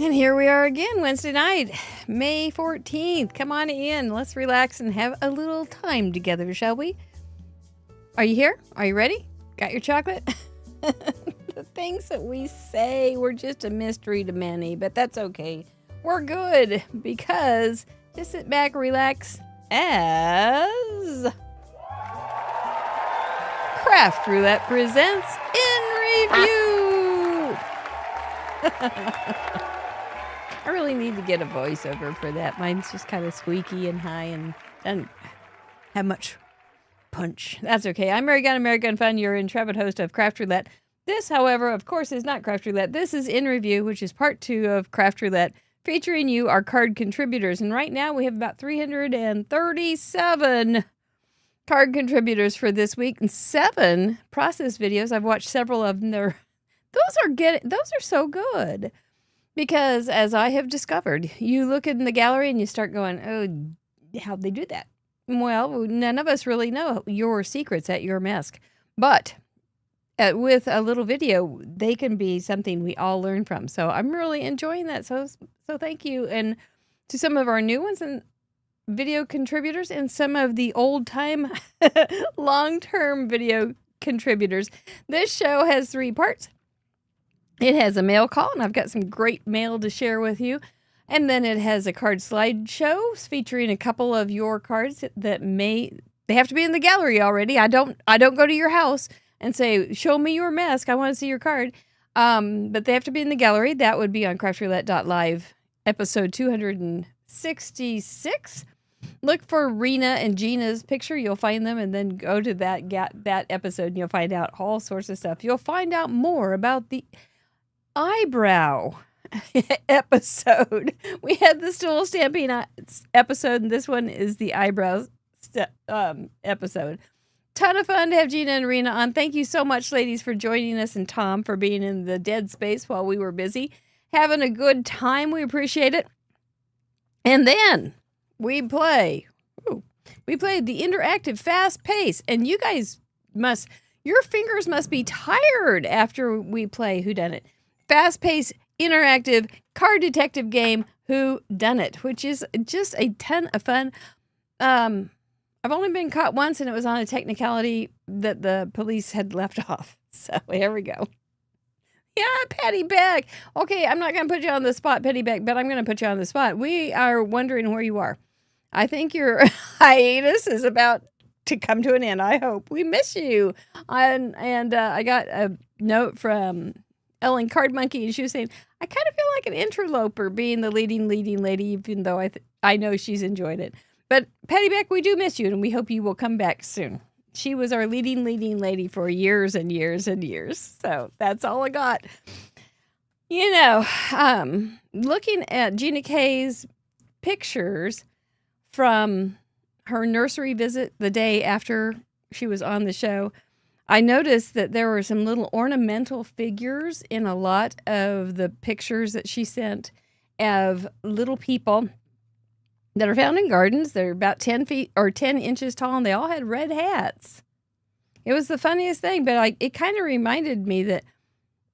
And here we are again, Wednesday night, May 14th. Come on in. Let's relax and have a little time together, shall we? Are you here? Are you ready? Got your chocolate? The things that we say were just a mystery to many, but that's okay. We're good because just sit back, relax, as Craft Roulette presents In Review. I really need to get a voiceover for that. Mine's just kind of squeaky and high and doesn't have much punch. That's okay. I'm Mary Gun, American Fun, your intrepid host of Craft Roulette. This, however, of course, is not Craft Roulette. This is In Review, which is part 2 of Craft Roulette, featuring you, our card contributors. And right now we have about 337 card contributors for this week and 7 process videos. I've watched several of them. Those are so good. Because as I have discovered, you look in the gallery and you start going, oh, how'd they do that? Well, none of us really know your secrets at your mask. But with a little video, they can be something we all learn from. So I'm really enjoying that. So thank you. And to some of our new ones and video contributors and some of the old-time long-term video contributors. This show has 3 parts. It has a mail call, and I've got some great mail to share with you. And then it has a card slideshow featuring a couple of your cards that they have to be in the gallery already. I don't go to your house and say, show me your mask. I want to see your card. But they have to be in the gallery. That would be on craftroulette.live, episode 266. Look for Rena and Gina's picture. You'll find them, and then go to that episode, and you'll find out all sorts of stuff. You'll find out more about the eyebrow episode. We had the stool stamping episode, and this one is the eyebrows episode. Ton of fun to have Gina and Rena on. Thank you so much, ladies, for joining us, and Tom for being in the dead space while we were busy having a good time. We appreciate it. And then we played the interactive fast pace, and you guys your fingers must be tired after we play Whodunit. Fast-paced, interactive, card detective game, Whodunit, which is just a ton of fun. I've only been caught once, and it was on a technicality that the police had left off. So here we go. Yeah, Patty Beck. Okay, I'm not going to put you on the spot, Patty Beck, but I'm going to put you on the spot. We are wondering where you are. I think your hiatus is about to come to an end. I hope. We miss you. And I got a note from Ellen Card Monkey, and she was saying, I kind of feel like an interloper being the leading lady, even though I know she's enjoyed it. But Patty Beck, we do miss you, and we hope you will come back soon. She was our leading lady for years and years and years. So that's all I got. You know, looking at Gina K's pictures from her nursery visit the day after she was on the show, I noticed that there were some little ornamental figures in a lot of the pictures that she sent of little people that are found in gardens. They're about 10 feet or 10 inches tall, and they all had red hats. It was the funniest thing, but it kind of reminded me that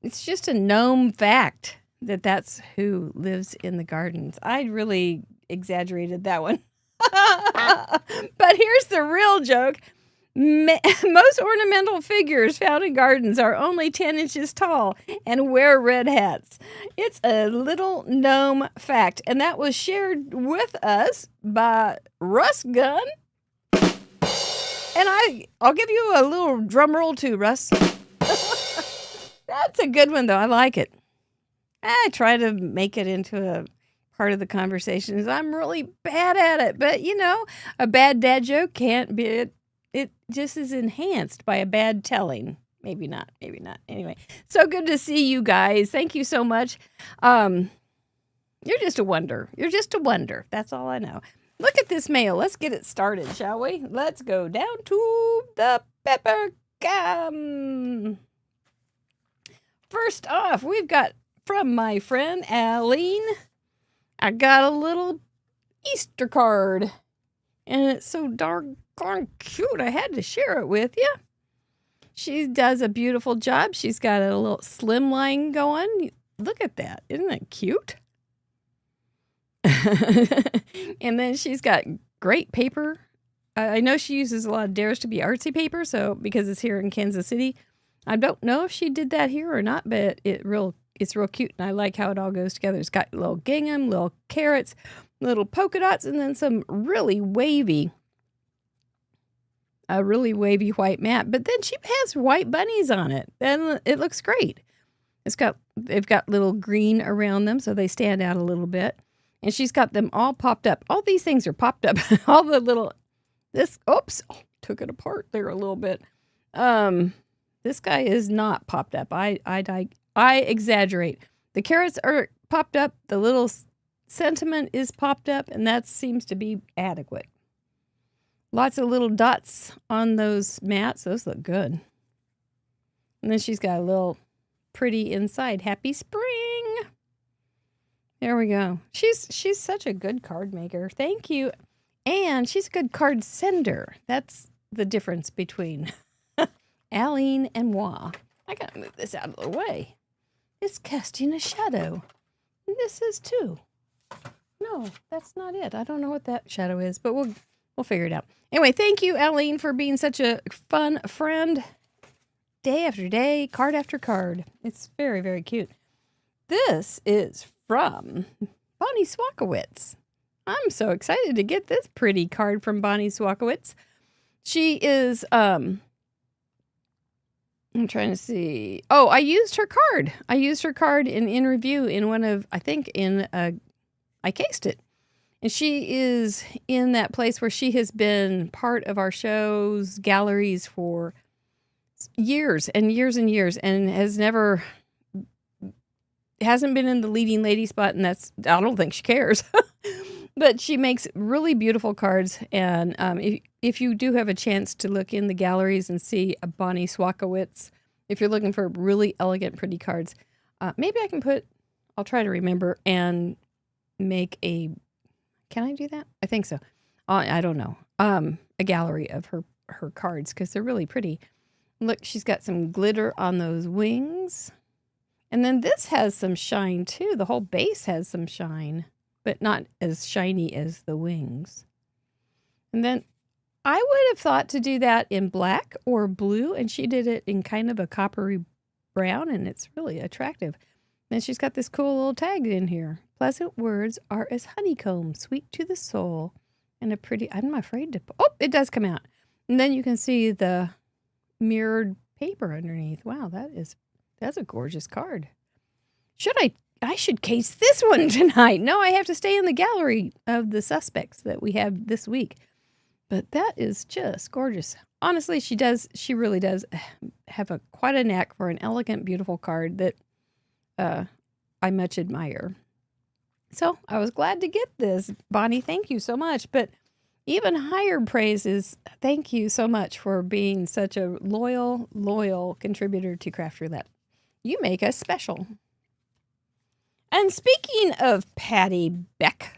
it's just a known fact that that's who lives in the gardens. I really exaggerated that one. But here's the real joke. Most ornamental figures found in gardens are only 10 inches tall and wear red hats. It's a little known fact, and that was shared with us by Russ Gunn. And I'll give you a little drum roll too, Russ. That's a good one, though. I like it. I try to make it into a part of the conversations. I'm really bad at it, but a bad dad joke can't be it just is enhanced by a bad telling. Maybe not. Anyway, so good to see you guys. Thank you so much. You're just a wonder. That's all I know. Look at this mail. Let's get it started, shall we? Let's go down to the pepper gum. First off, we've got from my friend Aline. I got a little Easter card, and it's so darn cute. I had to share it with you. She does a beautiful job. She's got a little slim line going. Look at that. Isn't that cute? And then she's got great paper. I know she uses a lot of Dares to be Artsy paper, so because it's here in Kansas City. I don't know if she did that here or not, but it's real cute, and I like how it all goes together. It's got little gingham, little carrots, little polka dots, and then some really wavy white mat. But then she has white bunnies on it, and it looks great. They've got little green around them, so they stand out a little bit. And she's got them all popped up. All these things are popped up. All the little, took it apart there a little bit. This guy is not popped up. I exaggerate. The carrots are popped up. The little sentiment is popped up, and that seems to be adequate. Lots of little dots on those mats. Those look good. And then she's got a little pretty inside. Happy spring. There we go. She's such a good card maker. Thank you. And she's a good card sender. That's the difference between Aline and moi. I gotta move this out of the way. It's casting a shadow. This is too. No, that's not it. I don't know what that shadow is, but we'll figure it out. Anyway, thank you, Aline, for being such a fun friend. Day after day, card after card. It's very, very cute. This is from Bonnie Swakowitz. I'm so excited to get this pretty card from Bonnie Swakowitz. She is, I'm trying to see. Oh, I used her card. I used her card in review in one of, I cased it. And she is in that place where she has been part of our show's galleries for years and years and years, and hasn't been in the leading lady spot, and I don't think she cares. But she makes really beautiful cards, and if you do have a chance to look in the galleries and see a Bonnie Swakowitz, if you're looking for really elegant, pretty cards, maybe I'll try to remember and make can I do that? I think so. I don't know. A gallery of her cards, because they're really pretty. Look, she's got some glitter on those wings. And then this has some shine too. The whole base has some shine, but not as shiny as the wings. And then I would have thought to do that in black or blue, and she did it in kind of a coppery brown, and it's really attractive. Then she's got this cool little tag in here. Pleasant words are as honeycomb, sweet to the soul, and a pretty, I'm afraid to, it does come out. And then you can see the mirrored paper underneath. Wow, that's a gorgeous card. I should case this one tonight. No, I have to stay in the gallery of the suspects that we have this week. But that is just gorgeous. Honestly, she really does have quite a knack for an elegant, beautiful card that I much admire. So I was glad to get this. Bonnie, thank you so much. But even higher praise is thank you so much for being such a loyal contributor to Craft Roulette. You make us special. And speaking of Patty Beck,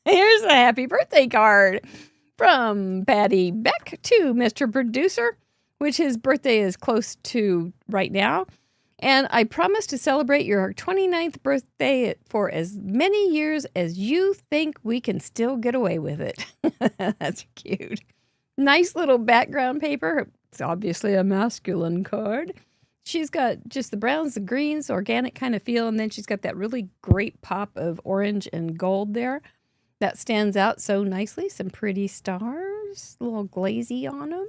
here's a happy birthday card from Patty Beck to Mr. Producer, which his birthday is close to right now. And I promise to celebrate your 29th birthday for as many years as you think we can still get away with it. That's cute. Nice little background paper. It's obviously a masculine card. She's got just the browns, the greens, organic kind of feel, and then she's got that really great pop of orange and gold there. That stands out so nicely. Some pretty stars, a little glazy on them.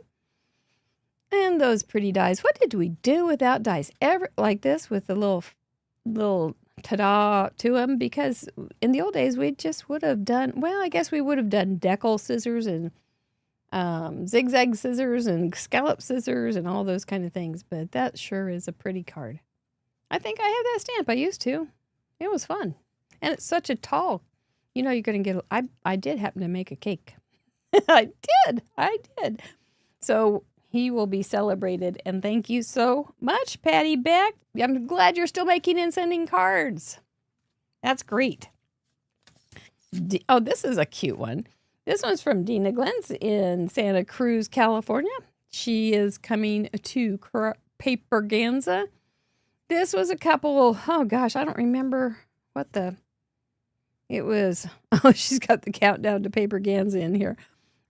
And those pretty dies. What did we do without dies? Ever like this with a little ta-da to them? Because in the old days, we just would have done, well, I guess we would have done decal scissors and zigzag scissors and scallop scissors and all those kind of things. But that sure is a pretty card. I think I have that stamp. I used to. It was fun. And it's such a tall, you're going to get, I did happen to make a cake. I did. So he will be celebrated. And thank you so much, Patty Beck. I'm glad you're still making and sending cards. That's great. This is a cute one. This one's from Dina Glentz in Santa Cruz, California. She is coming to Paperganza. This was a couple, I don't remember what the It was, oh, she's got the countdown to paper Ganza in here.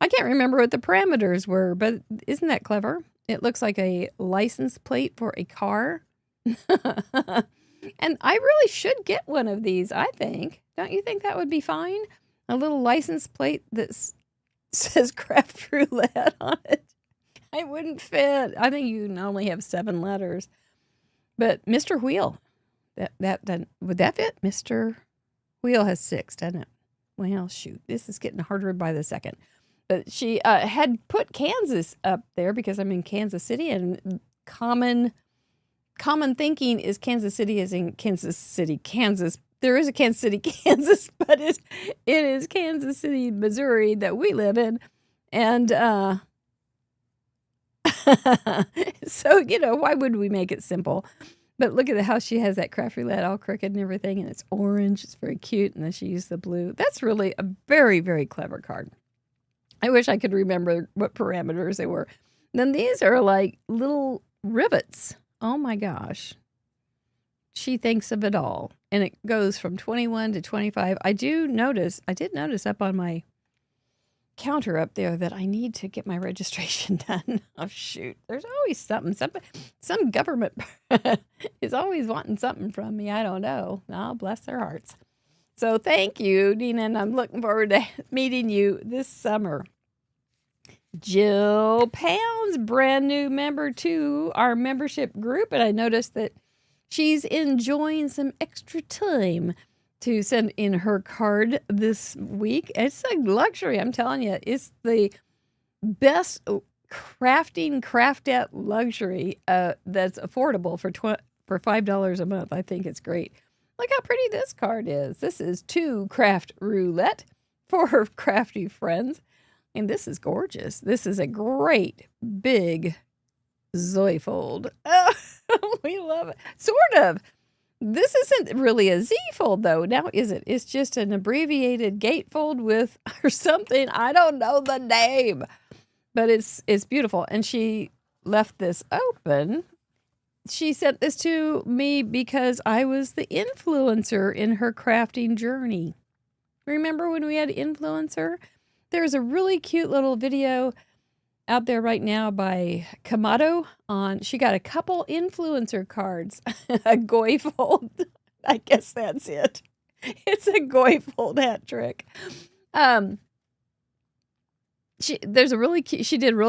I can't remember what the parameters were, but isn't that clever? It looks like a license plate for a car. And I really should get one of these, I think. Don't you think that would be fine? A little license plate that says craft roulette on it. It wouldn't fit. I think you can only have 7 letters. But Mr. Wheel, would that fit? Mr. Wheel has 6, doesn't it? Well, shoot, this is getting harder by the second. But she had put Kansas up there because I'm in Kansas City, and common thinking is Kansas City is in Kansas City, Kansas. There is a Kansas City, Kansas, but it is Kansas City, Missouri that we live in. And so, why would we make it simple? But look at how she has that craft roulette all crooked and everything, and it's orange. It's very cute, and then she used the blue. That's really a very, very clever card. I wish I could remember what parameters they were. Then these are like little rivets. Oh my gosh. She thinks of it all. And it goes from 21 to 25. I did notice up on my counter up there that I need to get my registration done. Oh shoot. There's always something. Some government is always wanting something from me. I don't know. Oh, bless their hearts. So thank you, Nina, and I'm looking forward to meeting you this summer. Jill Pounds, brand new member to our membership group, and I noticed that she's enjoying some extra time to send in her card this week. It's a luxury, I'm telling you. It's the best craftette luxury that's affordable for $5 a month. I think it's great. Look how pretty this card is. This is 2 craft roulette for her crafty friends. And this is gorgeous. This is a great big Zoifold. Oh, we love it. Sort of. This isn't really a Z-fold, though, now is it? It's just an abbreviated gatefold with or something. I don't know the name. But it's beautiful. And she left this open. She sent this to me because I was the influencer in her crafting journey. Remember when we had influencer? There's a really cute little video out there right now by Kamado she got a couple influencer cards, a Goifold. I guess that's it. It's a Goifold hat trick. She did a really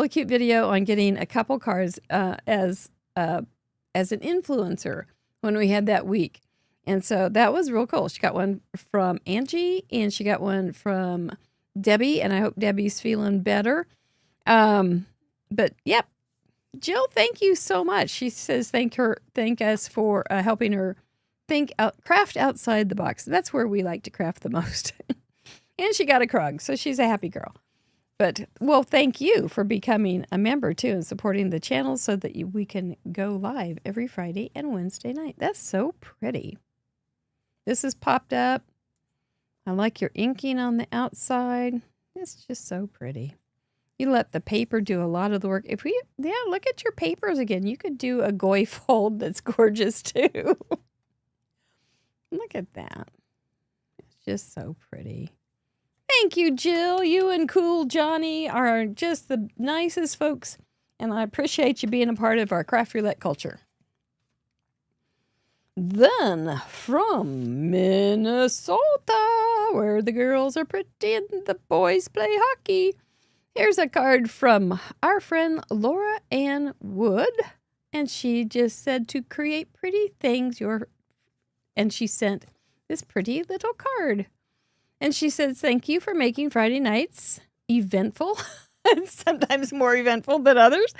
cute video on getting a couple cards as an influencer when we had that week. And so that was real cool. She got one from Angie and she got one from Debbie, and I hope Debbie's feeling better. But yep. Jill, thank you so much. She says thank us for helping her craft outside the box. That's where we like to craft the most. And she got a Krug, so she's a happy girl. But, well, thank you for becoming a member, too, and supporting the channel so that we can go live every Friday and Wednesday night. That's so pretty. This is popped up. I like your inking on the outside. It's just so pretty. You let the paper do a lot of the work. Look at your papers again. You could do a Goifold that's gorgeous, too. Look at that. It's just so pretty. Thank you, Jill. You and Cool Johnny are just the nicest folks, and I appreciate you being a part of our craft roulette culture. Then, from Minnesota, where the girls are pretty and the boys play hockey, here's a card from our friend Laura Ann Wood, and she just said to create pretty things, and she sent this pretty little card. And she says, thank you for making Friday nights eventful, sometimes more eventful than others,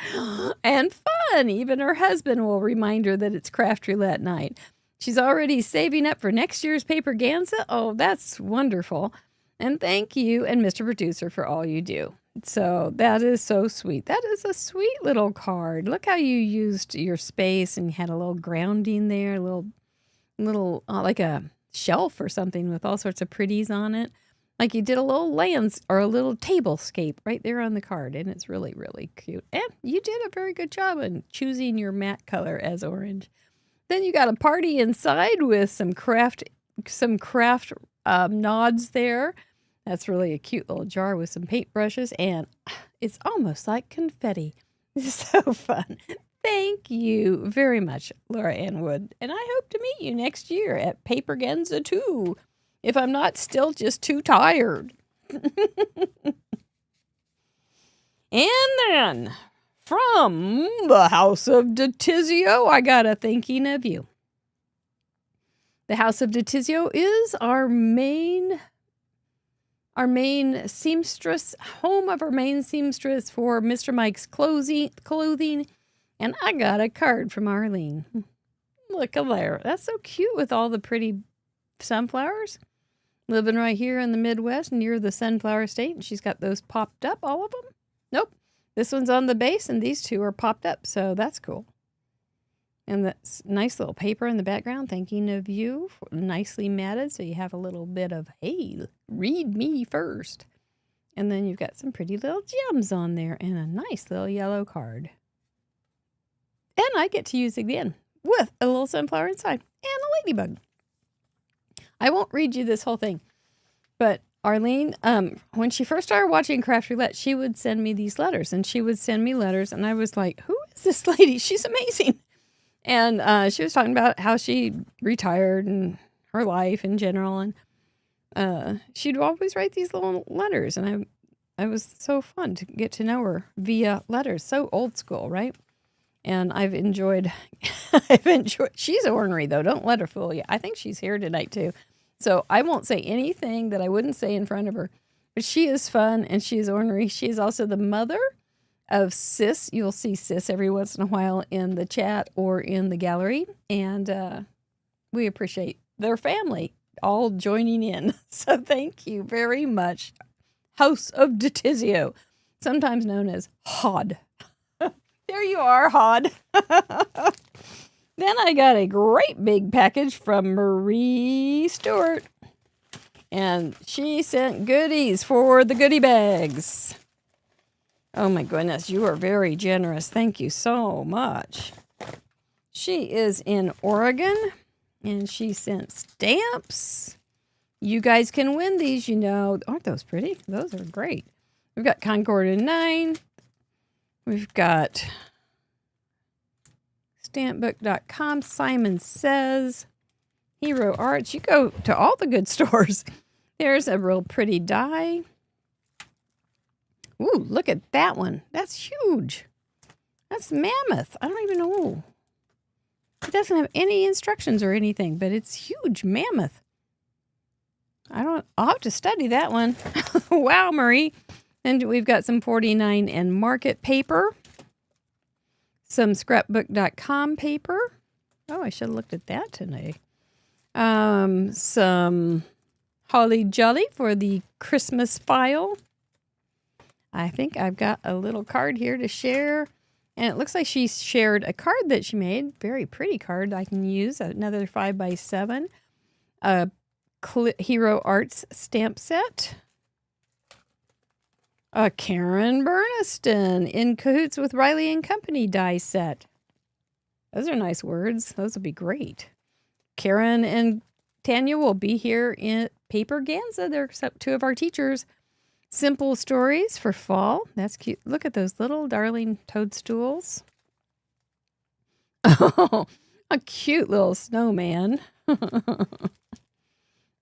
and fun. Even her husband will remind her that it's craft roulette night. She's already saving up for next year's paper Ganza. Oh, that's wonderful. And thank you and Mr. Producer for all you do. So that is so sweet. That is a sweet little card. Look how you used your space and had a little grounding there, a little like a shelf or something with all sorts of pretties on it. Like you did a little lands or a little tablescape right there on the card. And it's really, really cute. And you did a very good job in choosing your matte color as orange. Then you got a party inside with some craft nods there. That's really a cute little jar with some paintbrushes, and it's almost like confetti. It's so fun. Thank you very much, Laura Ann Wood, and I hope to meet you next year at Papergenza 2, if I'm not still just too tired. And then, from the House of Detizio, I got a thinking of you. The House of Detizio is our main seamstress, home of our main seamstress for Mr. Mike's clothing. And I got a card from Arlene. Look at there. That's so cute with all the pretty sunflowers. Living right here in the Midwest near the Sunflower State. And she's got those popped up, all of them. Nope. This one's on the base and these two are popped up. So that's cool. And that's nice little paper in the background, thinking of you, nicely matted, so you have a little bit of, hey, read me first. And then you've got some pretty little gems on there and a nice little yellow card. And I get to use it again with a little sunflower inside and a ladybug. I won't read you this whole thing, but Arlene, when she first started watching Craft Roulette, she would send me these letters, and she would send me letters, and I was like, who is this lady? She's amazing. And she was talking about how she retired and her life in general. And she'd always write these little letters. And I was so fun to get to know her via letters. So old school, right? And I've enjoyed, she's ornery though. Don't let her fool you. I think she's here tonight too. So I won't say anything that I wouldn't say in front of her. But she is fun and she is ornery. She is also the mother of Sis. You'll see Sis every once in a while in the chat or in the gallery. And we appreciate their family all joining in. So thank you very much. House of Detizio, sometimes known as HOD. There you are, HOD. Then I got a great big package from Marie Stewart. And she sent goodies for the goodie bags. Oh my goodness, you are very generous. Thank you so much. She is in Oregon, and she sent stamps. You guys can win these, you know. Aren't those pretty? Those are great. We've got Concord and 9. We've got stampbook.com. Simon Says. Hero Arts. You go to all the good stores. There's a real pretty die. Ooh, look at that one. That's huge. That's mammoth. I don't even know. It doesn't have any instructions or anything, but it's huge. Mammoth. I'll have to study that one. Wow, Marie. And we've got some 49 and Market paper. Some scrapbook.com paper. Oh, I should have looked at that today. Some Holly Jolly for the Christmas file. I think I've got a little card here to share. And it looks like she shared a card that she made. Very pretty card I can use. Another 5x7. A Hero Arts stamp set. A Karen Burniston in cahoots with Riley and Company die set. Those are nice words. Those will be great. Karen and Tanya will be here in Papergenza. They're two of our teachers. Simple stories for fall. That's cute. Look at those little darling toadstools. Oh, a cute little snowman.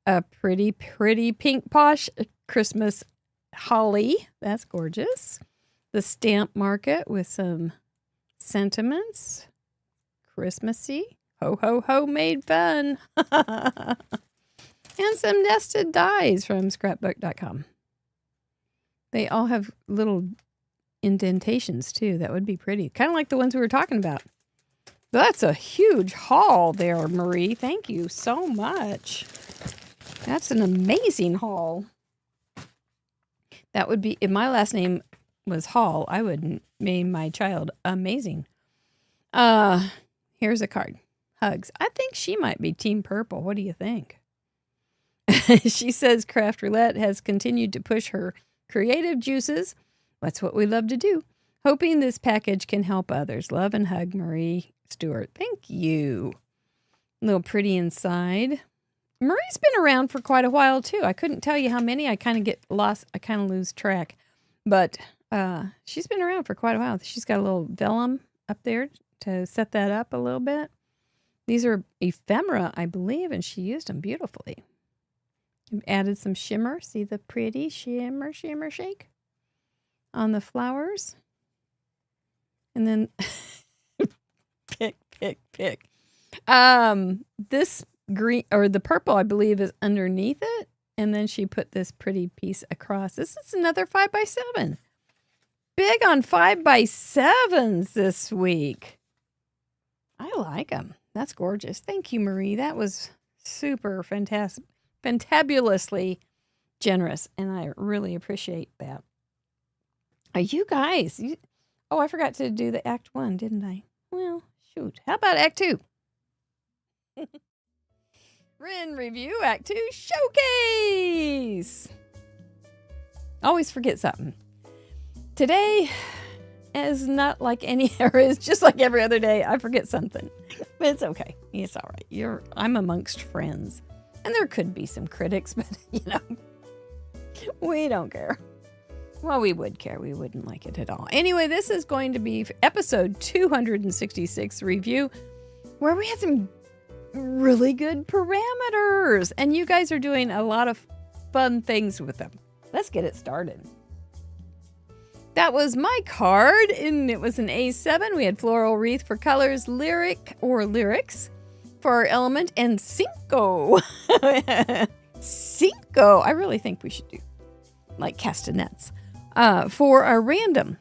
A pretty, pretty pink posh Christmas holly. That's gorgeous. The stamp market with some sentiments. Christmassy. Ho, ho, ho, made fun. And some nested dies from scrapbook.com. They all have little indentations, too. That would be pretty. Kind of like the ones we were talking about. That's a huge haul there, Marie. Thank you so much. That's an amazing haul. That would be, if my last name was Hall, I would name my child Amazing. Here's a card. Hugs. I think she might be Team Purple. What do you think? She says Craft Roulette has continued to push her creative juices. That's what we love to do. Hoping this package can help others. Love and hug, Marie Stewart. Thank you. A little pretty inside. Marie's been around for quite a while, too. I couldn't tell you how many. I kind of get lost. I kind of lose track. But she's been around for quite a while. She's got a little vellum up there to set that up a little bit. These are ephemera, I believe, and she used them beautifully. Added some shimmer. See the pretty shimmer shake on the flowers? And then pick. This green or the purple, I believe, is underneath it. And then she put this pretty piece across. This is another 5x7. Big on 5x7s this week. I like them. That's gorgeous. Thank you, Marie. That was super fantastic, fantabulously generous. And I really appreciate that. You guys, I forgot to do the Act 1, didn't I? Well, shoot. How about Act 2? Ren Review Act 2 Showcase. Always forget something. Today is not like any era. It's just like every other day. I forget something. But it's okay. It's all right. I'm amongst friends. And there could be some critics, but, we don't care. Well, we would care. We wouldn't like it at all. Anyway, this is going to be episode 266 review, where we had some really good parameters. And you guys are doing a lot of fun things with them. Let's get it started. That was my card, and it was an A7. We had floral wreath for colors, lyrics for our element, and cinco. Cinco. I really think we should do like castanets. For our random.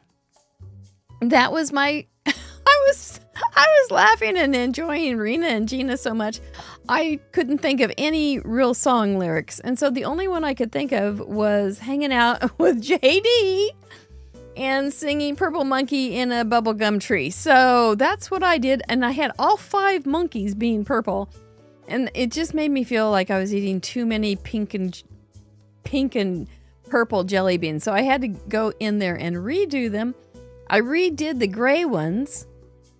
That was my I was laughing and enjoying Rena and Gina so much. I couldn't think of any real song lyrics. And so the only one I could think of was hanging out with JD and singing Purple Monkey in a bubblegum tree. So that's what I did. And I had all 5 monkeys being purple. And it just made me feel like I was eating too many pink and purple jelly beans. So I had to go in there and redo them. I redid the gray ones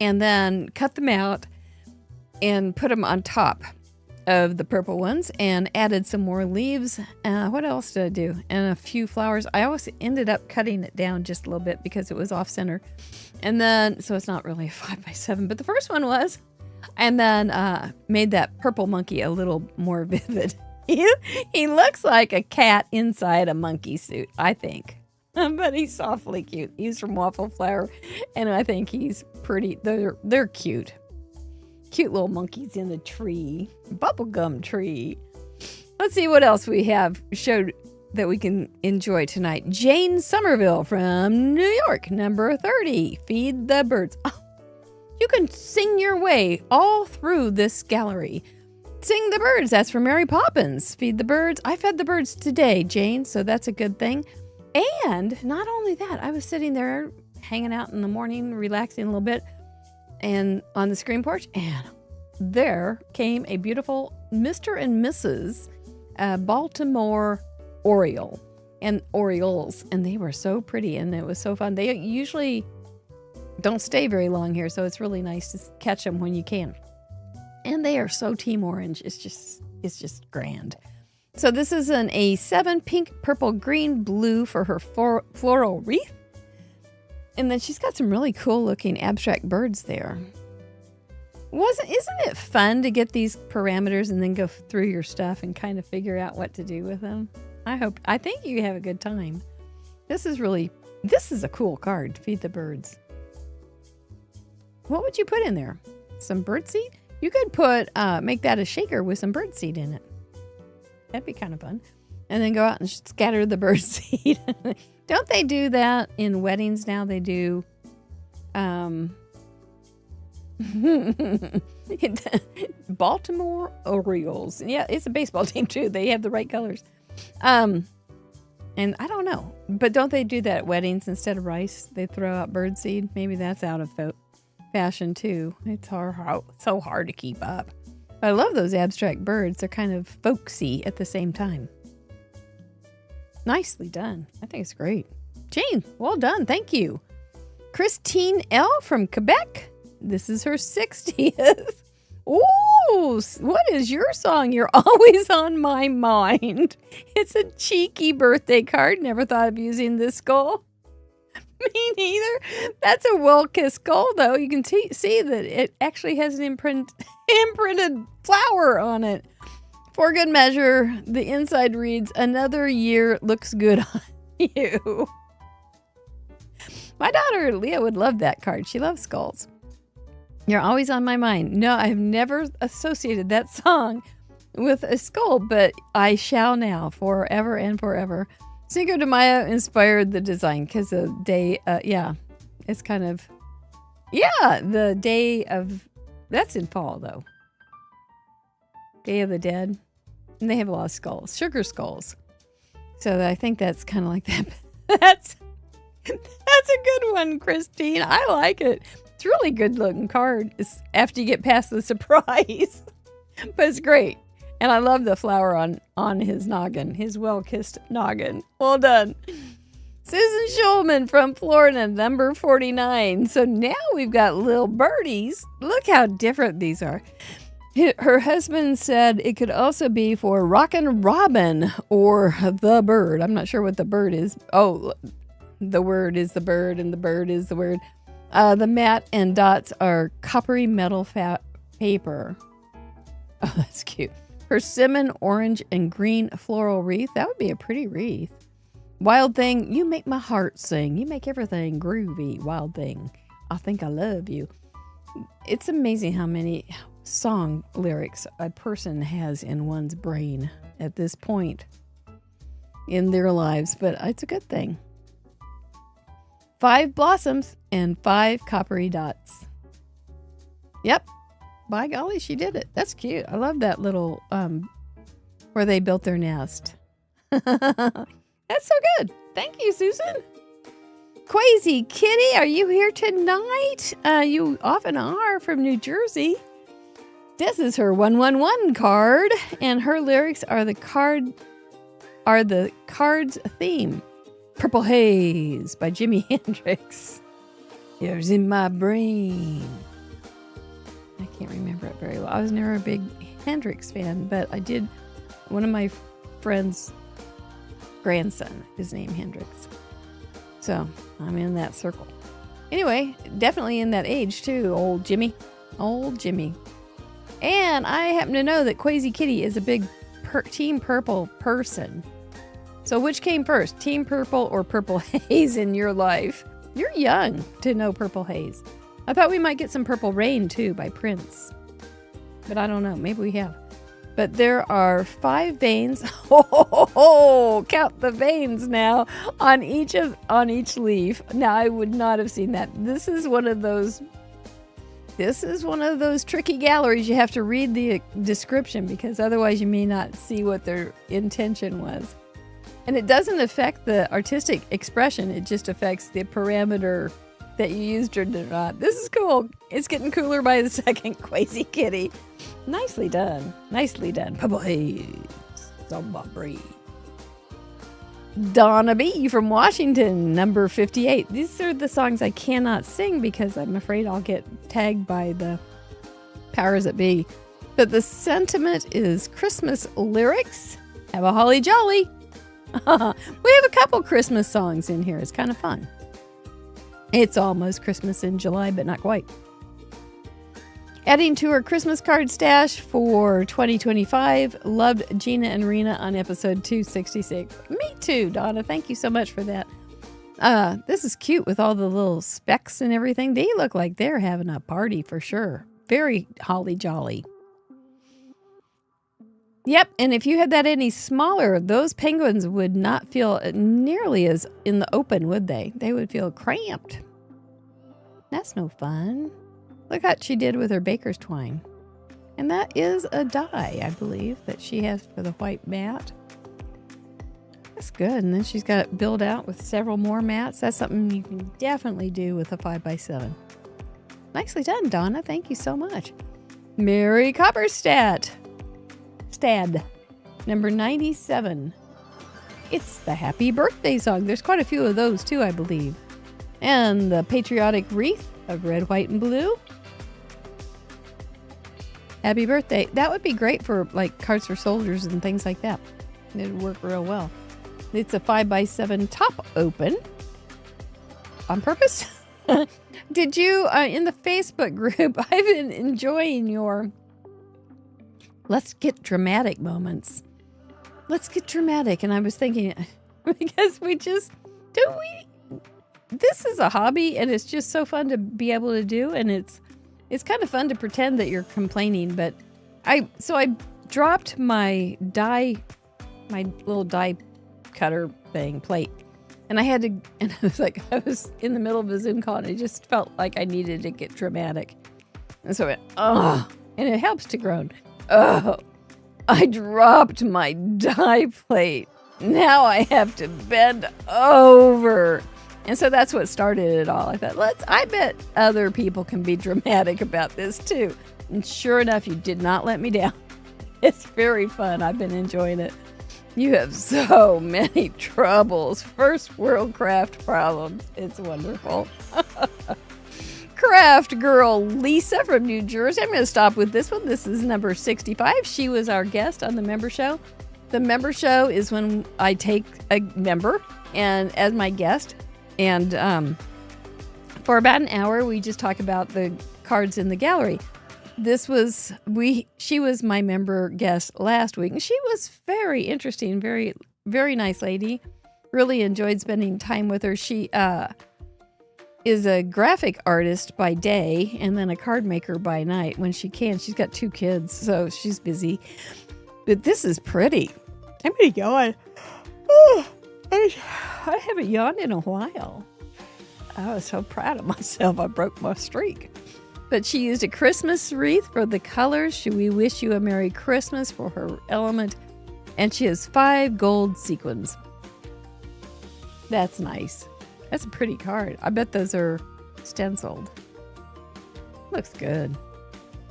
and then cut them out and put them on top of the purple ones and added some more leaves. What else did I do? And a few flowers. I always ended up cutting it down just a little bit because it was off center. And then, so it's not really a 5x7, but the first one was. And then made that purple monkey a little more vivid. He looks like a cat inside a monkey suit, I think. But he's awfully cute. He's from Waffle Flower, and I think he's pretty. They're cute. Cute little monkeys in the tree. Bubblegum tree. Let's see what else we have showed that we can enjoy tonight. Jane Somerville from New York, number 30. Feed the birds. Oh, you can sing your way all through this gallery. Sing the birds. That's from Mary Poppins. Feed the birds. I fed the birds today, Jane, so that's a good thing. And not only that, I was sitting there hanging out in the morning, relaxing a little bit, and on the screen porch, and there came a beautiful Mr. and Mrs. Baltimore Oriole and Orioles, and they were so pretty, and it was so fun. They usually don't stay very long here, so it's really nice to catch them when you can. And they are so team orange. It's just grand. So this is an A7, pink, purple, green, blue for her floral wreath. And then she's got some really cool looking abstract birds there. Isn't it fun to get these parameters and then go through your stuff and kind of figure out what to do with them? I think you have a good time. This is a cool card, Feed the Birds. What would you put in there? Some birdseed? You could make that a shaker with some birdseed in it. That'd be kind of fun. And then go out and scatter the birdseed. Don't they do that in weddings now? They do. Baltimore Orioles. Yeah, it's a baseball team too. They have the right colors. And I don't know. But don't they do that at weddings instead of rice? They throw out birdseed. Maybe that's out of fashion too. It's so hard to keep up. I love those abstract birds. They're kind of folksy at the same time. Nicely done. I think it's great. Jane, well done. Thank you. Christine L. from Quebec. This is her 60th. Ooh, Oh, what is your song? You're always on my mind. It's a cheeky birthday card. Never thought of using this skull. Me neither. That's a well-kissed skull, though. You can see that it actually has an imprinted flower on it. For good measure, the inside reads, "Another year looks good on you." My daughter, Leah, would love that card. She loves skulls. You're always on my mind. No, I've never associated that song with a skull, but I shall now, forever and forever. Cinco de Mayo inspired the design because the day, it's kind of, the day of, that's in fall though. Day of the Dead. And they have a lot of skulls, sugar skulls. So I think that's kind of like that. That's a good one, Christine. I like it. It's a really good looking card. It's after you get past the surprise. But it's great. And I love the flower on his noggin, his well-kissed noggin. Well done. Susan Schulman from Florida, number 49. So now we've got little birdies. Look how different these are. Her husband said it could also be for Rockin' Robin or the bird. I'm not sure what the bird is. Oh, the word is the bird and the bird is the word. The mat and dots are coppery metal paper. Oh, that's cute. Persimmon, orange, and green floral wreath. That would be a pretty wreath. Wild Thing, you make my heart sing. You make everything groovy. Wild Thing, I think I love you. It's amazing how many song lyrics a person has in one's brain at this point in their lives, but it's a good thing. 5 blossoms and 5 coppery dots. Yep. By golly, she did it. That's cute. I love that little, where they built their nest. That's so good. Thank you, Susan. Quasi Kitty, are you here tonight? You often are from New Jersey. This is her 111 card, and her lyrics are the card's theme. Purple Haze by Jimi Hendrix. Yours in my brain. I can't remember it very well. I was never a big Hendrix fan, but I did. One of my friends' grandson is named Hendrix. So I'm in that circle. Anyway, definitely in that age too, old Jimmy. Old Jimmy. And I happen to know that Quasi Kitty is a big Team Purple person. So which came first, Team Purple or Purple Haze in your life? You're young to know Purple Haze. I thought we might get some Purple Rain too by Prince. But I don't know. Maybe we have. But there are 5 veins. Oh, count the veins now on each leaf. Now I would not have seen that. This is one of those tricky galleries. You have to read the description because otherwise you may not see what their intention was. And it doesn't affect the artistic expression. It just affects the parameter that you used or did not. This is cool. It's getting cooler by the second, Quasi Kitty. Nicely done. Nicely done. Purple Haze. Somebody. Donna B. from Washington, number 58. These are the songs I cannot sing because I'm afraid I'll get tagged by the powers that be. But the sentiment is Christmas lyrics. Have a holly jolly. We have a couple Christmas songs in here. It's kind of fun. It's almost Christmas in July, but not quite. Adding to her Christmas card stash for 2025, loved Gina and Rena on episode 266. Me too, Donna. Thank you so much for that. This is cute with all the little specks and everything. They look like they're having a party for sure. Very holly jolly. Yep, and if you had that any smaller, those penguins would not feel nearly as in the open, would they? They would feel cramped. That's no fun. Look what she did with her baker's twine. And that is a die, I believe, that she has for the white mat. That's good. And then she's got it built out with several more mats. That's something you can definitely do with a 5x7. Nicely done, Donna. Thank you so much. Mary Copperstad. Number 97. It's the happy birthday song. There's quite a few of those too, I believe. And the patriotic wreath of red, white, and blue. Happy birthday. That would be great for like cards for soldiers and things like that. It would work real well. It's a 5x7 top open. On purpose? Did you, in the Facebook group, I've been enjoying your let's get dramatic moments. Let's get dramatic. And I was thinking, because this is a hobby and it's just so fun to be able to do. And it's kind of fun to pretend that you're complaining. But I dropped my little die cutter thing plate. And I was in the middle of a Zoom call and I just felt like I needed to get dramatic. And so I went, oh, and it helps to groan. Oh, I dropped my die plate. Now I have to bend over. And so that's what started it all. I thought, I bet other people can be dramatic about this too. And sure enough, you did not let me down. It's very fun. I've been enjoying it. You have so many troubles. First world craft problems. It's wonderful. Craft girl Lisa from New Jersey. I'm going to stop with this one. This is number 65. She was our guest on the member show. The member show is when I take a member and as my guest. And for about an hour, we just talk about the cards in the gallery. She was my member guest last week, and she was very interesting, very, very nice lady. Really enjoyed spending time with her. She is a graphic artist by day and then a card maker by night when she can. She's got 2 kids, so she's busy. But this is pretty. I'm going to yawn. Oh, I haven't yawned in a while. I was so proud of myself. I broke my streak. But she used a Christmas wreath for the colors. We wish you a Merry Christmas for her element. And she has 5 gold sequins. That's nice. That's a pretty card. I bet those are stenciled. Looks good.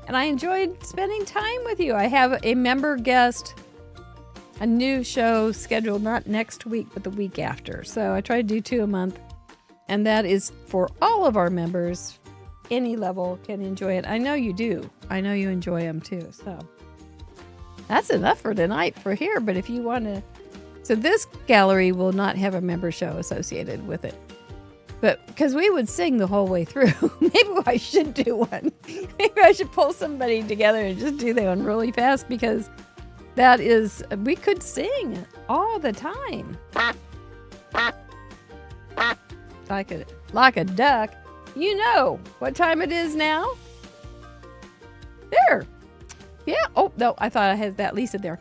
And I enjoyed spending time with you. I have a member guest, a new show scheduled not next week, but the week after. So I try to do 2 a month. And that is for all of our members. Any level can enjoy it. I know you do. I know you enjoy them too. So that's enough for tonight for here. But if you want to, so this gallery will not have a member show associated with it. But because we would sing the whole way through, maybe I should do one. Maybe I should pull somebody together and just do that one really fast because we could sing all the time. Like a duck. You know what time it is now? There. Yeah. Oh, no, I thought I had that Lisa there.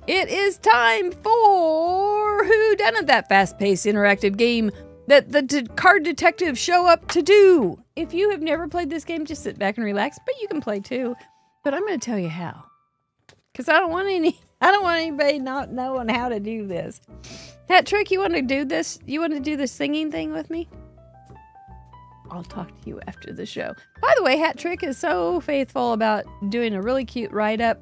It is time for Whodunit, that fast-paced interactive game that the card detectives show up to do. If you have never played this game, just sit back and relax, but you can play too. But I'm going to tell you how. Because I don't want anybody not knowing how to do this. Hat Trick, you want to do this? You want to do the singing thing with me? I'll talk to you after the show. By the way, Hat Trick is so faithful about doing a really cute write-up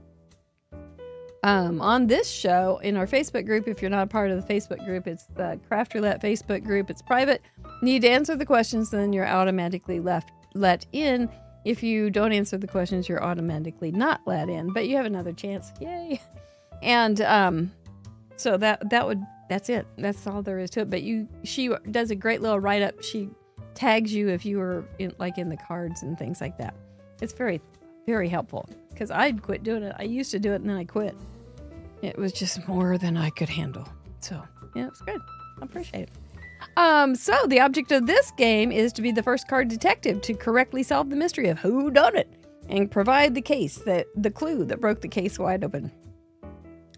on this show in our Facebook group. If you're not a part of the Facebook group, it's the Craft Roulette Facebook group. It's private. You need to answer the questions, then you're automatically let in. If you don't answer the questions, you're automatically not let in. But you have another chance. Yay! And so that's it. That's all there is to it. But she does a great little write-up. She tags you if you were in the cards and things like that. It's very, very helpful because I'd quit doing it. I used to do it and then I quit. It was just more than I could handle. So yeah, it's good. I appreciate it. So the object of this game is to be the first card detective to correctly solve the mystery of Whodunit and provide the clue that broke the case wide open.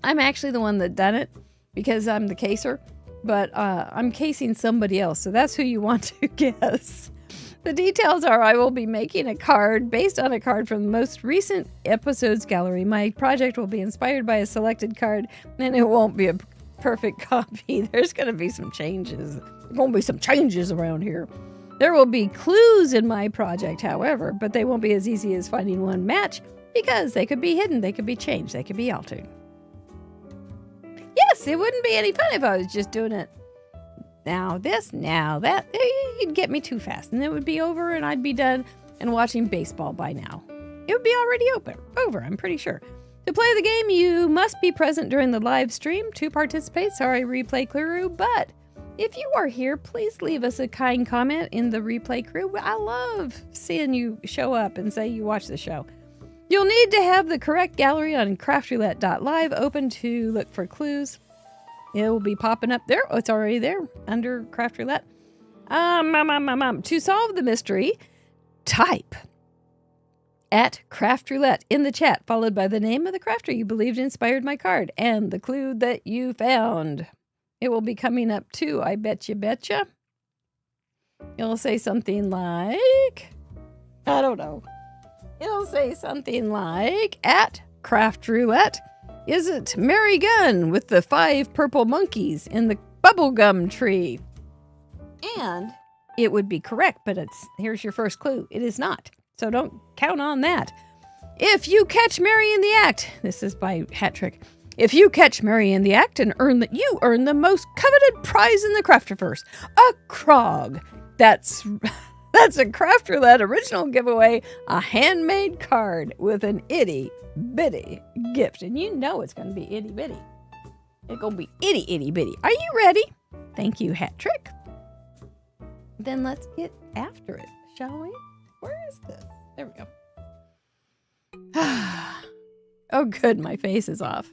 I'm actually the one that done it because I'm the caser. But I'm casing somebody else, so that's who you want to guess. The details are I will be making a card based on a card from the most recent episodes gallery. My project will be inspired by a selected card, and it won't be a perfect copy. There's going to be some changes. There's going to be some changes around here. There will be clues in my project, however, but they won't be as easy as finding one match because they could be hidden, they could be changed, they could be altered. Yes, it wouldn't be any fun if I was just doing it now this, now that. You'd get me too fast and it would be over and I'd be done and watching baseball by now. it would be already over, I'm pretty sure. To play the game, you must be present during the live stream. To participate, sorry, replay crew, but if you are here, please leave us a kind comment in the replay crew. I love seeing you show up and say you watch the show. You'll need to have the correct gallery on craftroulette.live open to look for clues. It will be popping up there. Oh, it's already there under Craft Roulette. To solve the mystery, type at Craft Roulette in the chat, followed by the name of the crafter you believed inspired my card and the clue that you found. It will be coming up too, I betcha. It'll say something like, I don't know. It'll say something like, at Craft Roulette, is it Mary Gunn with the 5 purple monkeys in the bubblegum tree? And it would be correct, but here's your first clue. It is not. So don't count on that. If you catch Mary in the act, this is by Hat Trick. If you catch Mary in the act and you earn the most coveted prize in the Craftiverse, a Krog. That's a Craft Roulette original giveaway, a handmade card with an itty bitty gift. And you know it's going to be itty bitty. It's going to be itty bitty. Are you ready? Thank you, Hat Trick. Then let's get after it, shall we? Where is this? There we go. Oh, good. My face is off.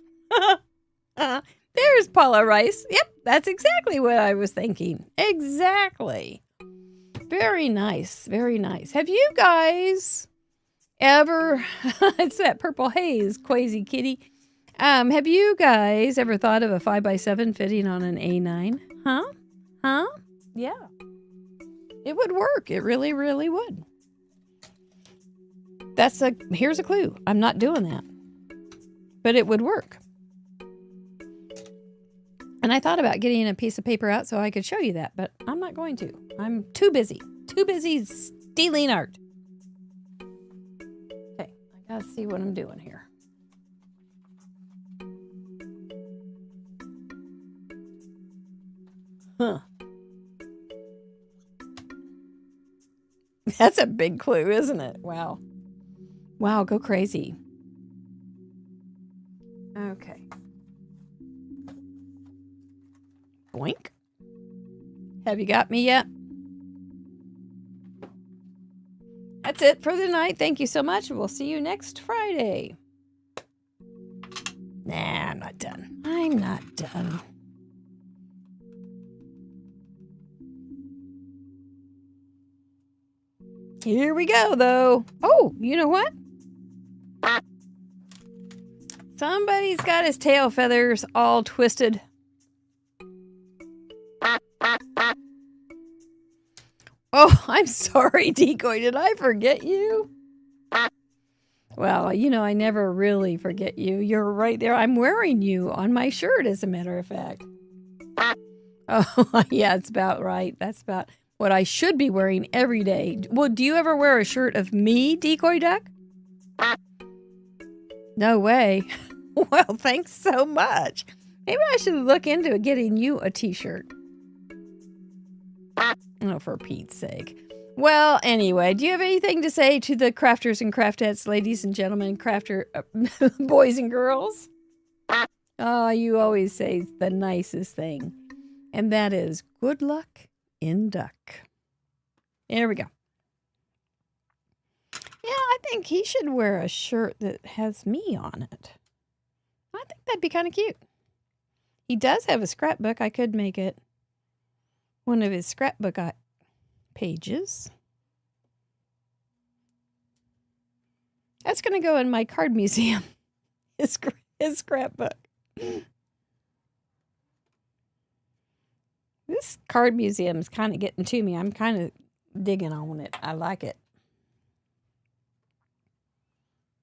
There's Paula Rice. Yep, that's exactly what I was thinking. Exactly. Very nice. Very nice. Have you guys ever... it's that purple haze, Quasi Kitty. Have you guys ever thought of a 5x7 fitting on an A9? Huh? Yeah. It would work. It really, really would. Here's a clue. I'm not doing that. But it would work. And I thought about getting a piece of paper out so I could show you that, but I'm not going to. I'm too busy. Too busy stealing art. Okay, I gotta see what I'm doing here. Huh. That's a big clue, isn't it? Wow. Wow, go crazy. Okay. Boink. Have you got me yet? That's it for the night. Thank you so much. We'll see you next Friday. Nah, I'm not done. I'm not done. Here we go, though. Oh, you know what? Somebody's got his tail feathers all twisted. Oh, I'm sorry, Decoy. Did I forget you? Well, you know, I never really forget you. You're right there. I'm wearing you on my shirt, as a matter of fact. Oh, yeah, it's about right. That's about what I should be wearing every day. Well, do you ever wear a shirt of me, Decoy Duck? No way. Well, thanks so much. Maybe I should look into getting you a t-shirt. Oh, for Pete's sake. Well, anyway, do you have anything to say to the crafters and craftettes, ladies and gentlemen, crafter boys and girls? Oh, you always say the nicest thing. And that is good luck in duck. There we go. Yeah, I think he should wear a shirt that has me on it. I think that'd be kind of cute. He does have a scrapbook. I could make it one of his scrapbook pages. That's going to go in my card museum. His scrapbook. This card museum is kind of getting to me. I'm kind of digging on it. I like it.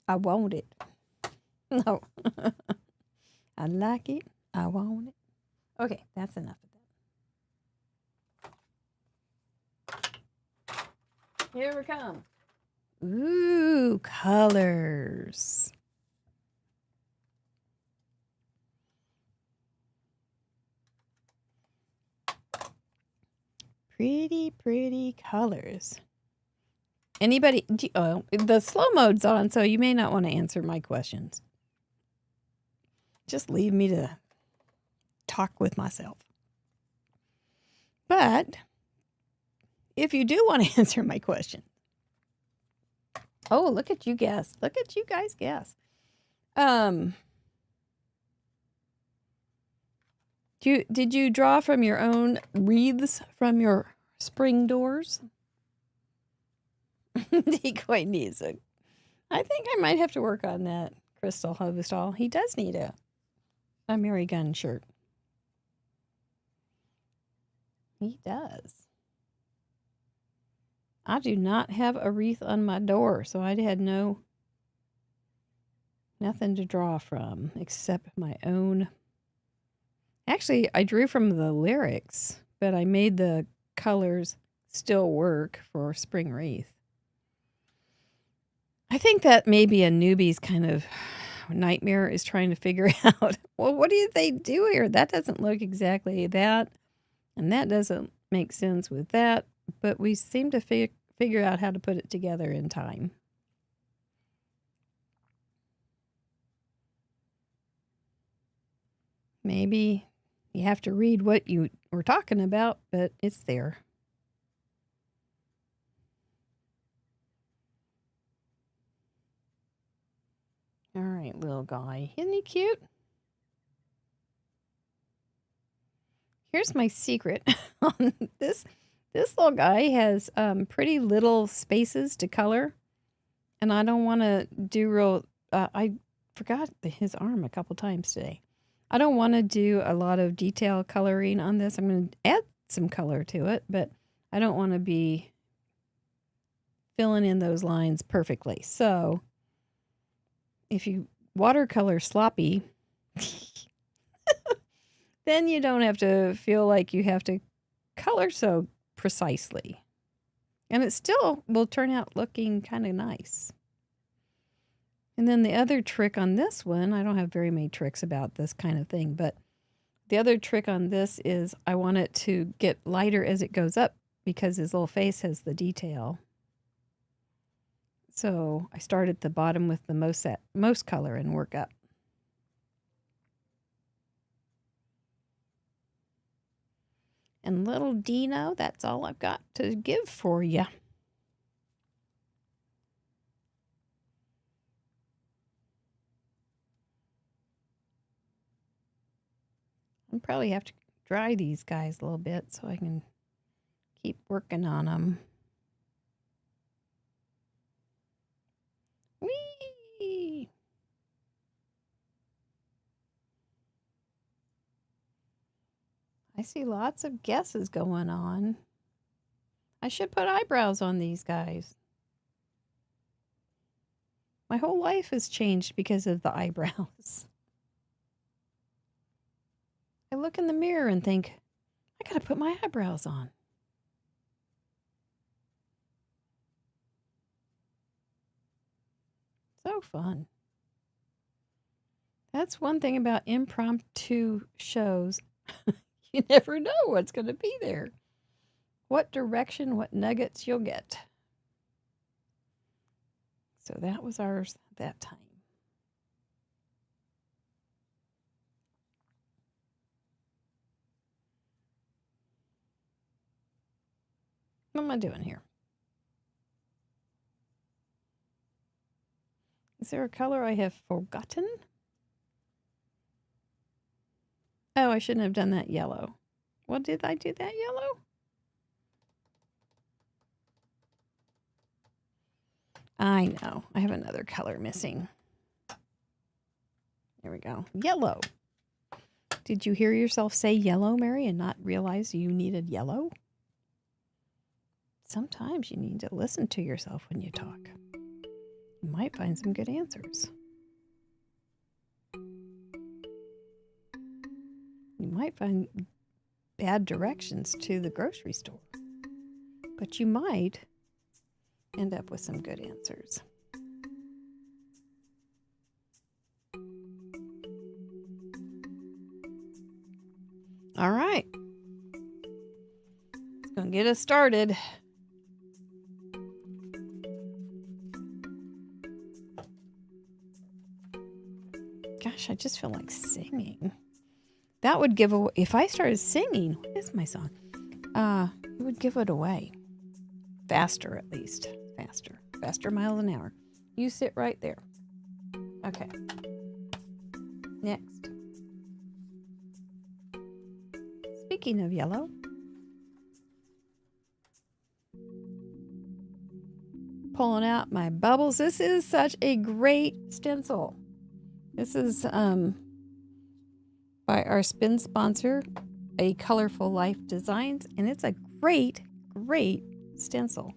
I want it. No. I like it. I want it. Okay, that's enough of that. Here we come. Ooh, colors. Pretty, pretty colors. Anybody? The slow mode's on, so you may not want to answer my questions. Just leave me to talk with myself. But if you do want to answer my question, oh, look at you guess. Look at you guys guess. Did you draw from your own wreaths from your spring doors? Decoy needs a. I think I might have to work on that, Crystal Hovestall. He does need a Mary Gunn shirt. He does. I do not have a wreath on my door, so I had nothing to draw from except my own. Actually, I drew from the lyrics, but I made the colors still work for spring wreath. I think that maybe a newbie's kind of nightmare is trying to figure out, well, what do they do here? That doesn't look exactly that, and that doesn't make sense with that, but we seem to figure out how to put it together in time. Maybe you have to read what you were talking about, but it's there. All right, little guy. Isn't he cute? Here's my secret on this. This little guy has pretty little spaces to color, and I don't want to do real. I forgot his arm a couple times today. I don't want to do a lot of detail coloring on this. I'm going to add some color to it, but I don't want to be filling in those lines perfectly. So if you watercolor sloppy, then you don't have to feel like you have to color so precisely. And it still will turn out looking kind of nice. And then the other trick on this one, I don't have very many tricks about this kind of thing, but the other trick on this is I want it to get lighter as it goes up because his little face has the detail. So I start at the bottom with the most color and work up. And little Dino, that's all I've got to give for you. I'll probably have to dry these guys a little bit so I can keep working on them. Whee! I see lots of guesses going on. I should put eyebrows on these guys. My whole life has changed because of the eyebrows. I look in the mirror and think, I gotta put my eyebrows on. So fun. That's one thing about impromptu shows. You never know what's going to be there. What direction, what nuggets you'll get. So that was ours that time. What am I doing here? Is there a color I have forgotten? Oh, I shouldn't have done that yellow. Well, did I do that yellow? I know. I have another color missing. There we go. Yellow. Did you hear yourself say yellow, Mary, and not realize you needed yellow? Sometimes you need to listen to yourself when you talk. You might find some good answers. You might find bad directions to the grocery store, but you might end up with some good answers. All right. It's going to get us started. gosh, I just feel like singing. That would give away, if I started singing, what is my song? It would give it away. Faster, at least. Faster miles an hour. You sit right there. Okay. Next. Speaking of yellow. Pulling out my bubbles. This is such a great stencil. This is by our spin sponsor, A Colorful Life Designs, and it's a great stencil.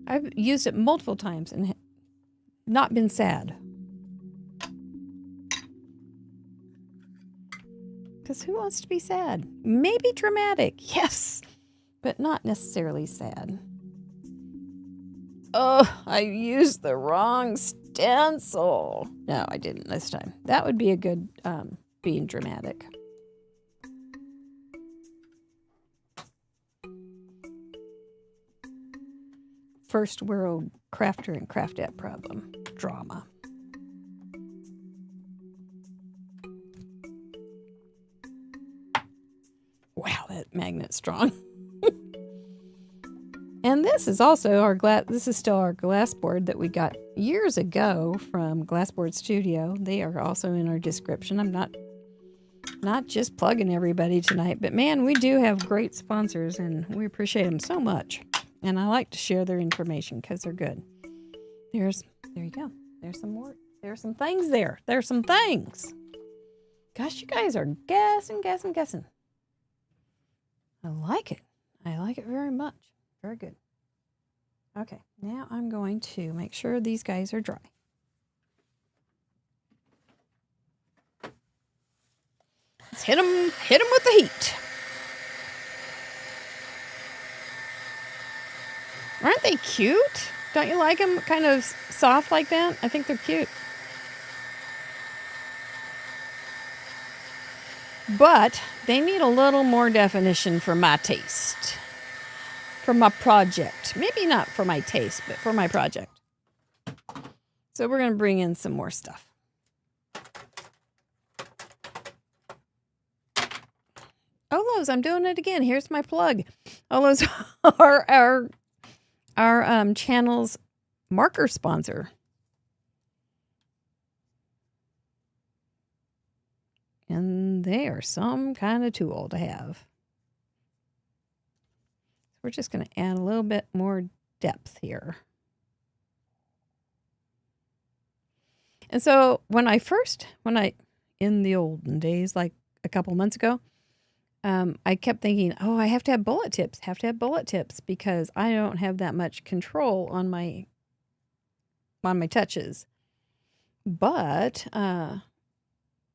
I've used it multiple times and not been sad. Because who wants to be sad? Maybe dramatic, yes, but not necessarily sad. Oh, I used the wrong stencil. No, I didn't this time. That would be a good being dramatic. First world crafter and craftette problem. Drama. Wow, that magnet's strong. And this is also our this is still our Glassboard that we got years ago from Glassboard Studio. They are also in our description. I'm not just plugging everybody tonight, but man, we do have great sponsors and we appreciate them so much. And I like to share their information because they're good. There you go. There's some more. There's some things there. There's some things. Gosh, you guys are guessing. I like it. I like it very much. Very good. Okay, now I'm going to make sure these guys are dry. Let's hit them with the heat. Aren't they cute? Don't you like them kind of soft like that? I think they're cute. But they need a little more definition for my taste. For my project. Maybe not for my taste, but for my project. So we're going to bring in some more stuff. Olos, I'm doing it again. Here's my plug. Olos are our channel's marker sponsor. And they are some kind of tool to have. We're just going to add a little bit more depth here. And so when I, in the olden days, like a couple months ago, I kept thinking, oh, I have to have bullet tips because I don't have that much control on my touches. But I've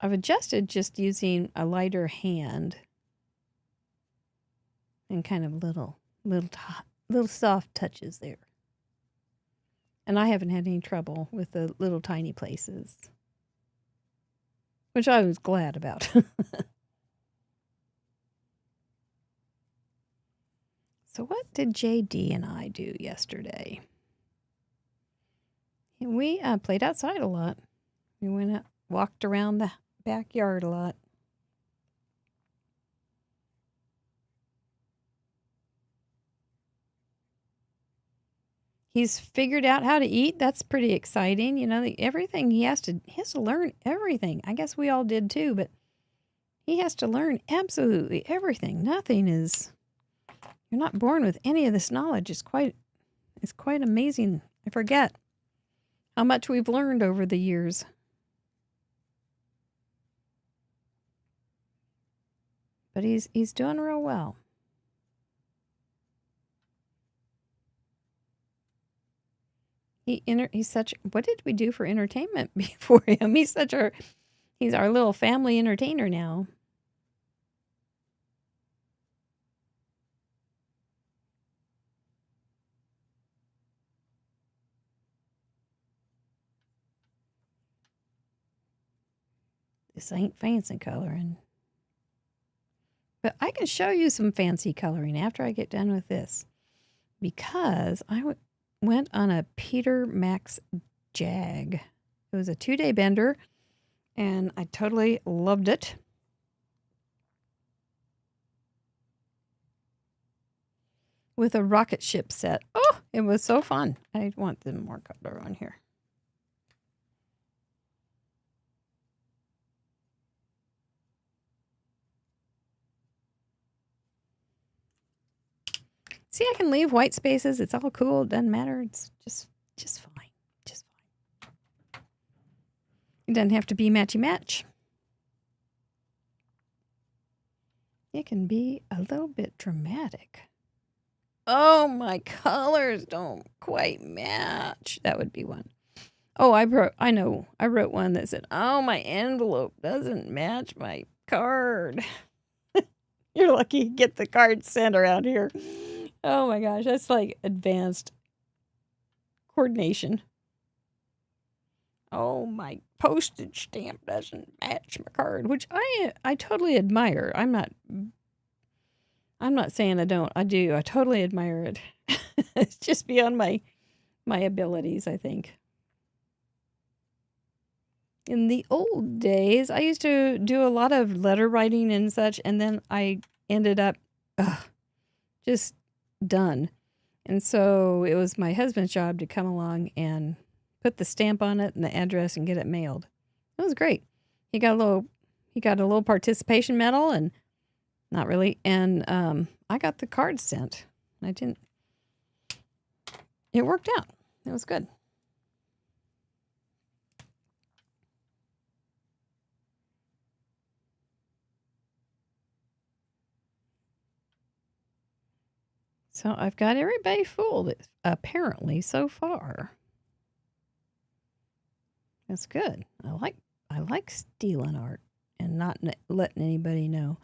adjusted just using a lighter hand and kind of little soft touches there. And I haven't had any trouble with the little tiny places, which I was glad about. So what did JD and I do yesterday? We played outside a lot. We went out, walked around the backyard a lot. He's figured out how to eat. That's pretty exciting. You know, everything he has to learn everything. I guess we all did too, but he has to learn absolutely everything. Nothing is, you're not born with any of this knowledge. It's quite amazing. I forget how much we've learned over the years. But he's doing real well. He's such, what did we do for entertainment before him? He's our little family entertainer now. This ain't fancy coloring. But I can show you some fancy coloring after I get done with this. Because I went on a Peter Max Jag. It was a 2-day bender. And I totally loved it. With a rocket ship set. Oh, it was so fun. I want them more color on here. See, I can leave white spaces. It's all cool. It doesn't matter. It's just fine. Just fine. It doesn't have to be matchy-match. It can be a little bit dramatic. Oh, my colors don't quite match. That would be one. Oh, I wrote one that said, "Oh, my envelope doesn't match my card." You're lucky you get the card sent around here. Oh my gosh, that's like advanced coordination. Oh, my postage stamp doesn't match my card, which I totally admire. I'm not saying I don't. I do. I totally admire it. It's just beyond my abilities, I think. In the old days, I used to do a lot of letter writing and such, and then I ended up just done. And so it was my husband's job to come along and put the stamp on it and the address and get it mailed. It was great. He got a little participation medal, and not really. And I got the card sent. It worked out. It was good. So I've got everybody fooled, apparently, so far. That's good. I like stealing art and not letting anybody know.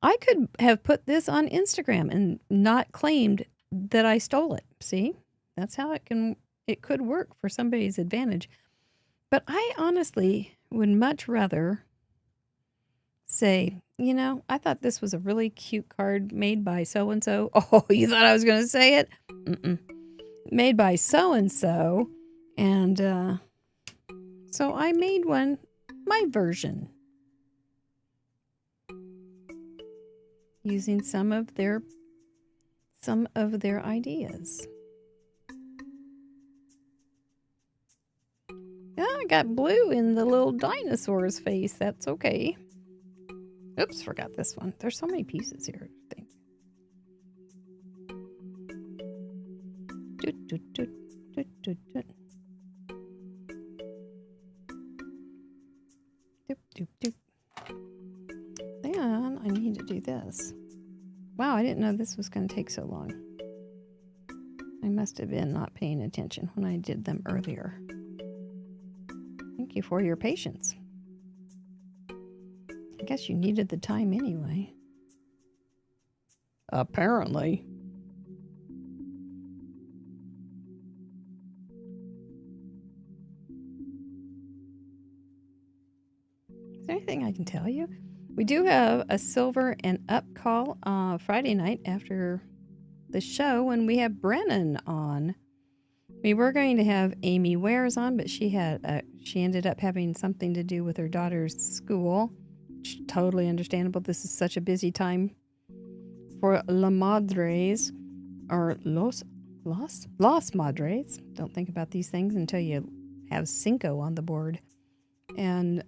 I could have put this on Instagram and not claimed that I stole it. See? That's how it could work for somebody's advantage. But I honestly would much rather say, I thought this was a really cute card made by so-and-so. Oh, you thought I was going to say it? Mm-mm. Made by so-and-so. And so I made one, my version. Using some of their ideas. Yeah, I got blue in the little dinosaur's face. That's okay. Oops, forgot this one. There's so many pieces here, I think. Then I need to do this. Wow, I didn't know this was going to take so long. I must have been not paying attention when I did them earlier. Thank you for your patience. I guess you needed the time anyway. Apparently. Is there anything I can tell you? We do have a Silver and Up call Friday night after the show when we have Brennan on. We were going to have Amy Wares on, but she ended up having something to do with her daughter's school. Totally understandable. This is such a busy time for La Madres or Los Madres. Don't think about these things until you have Cinco on the board. And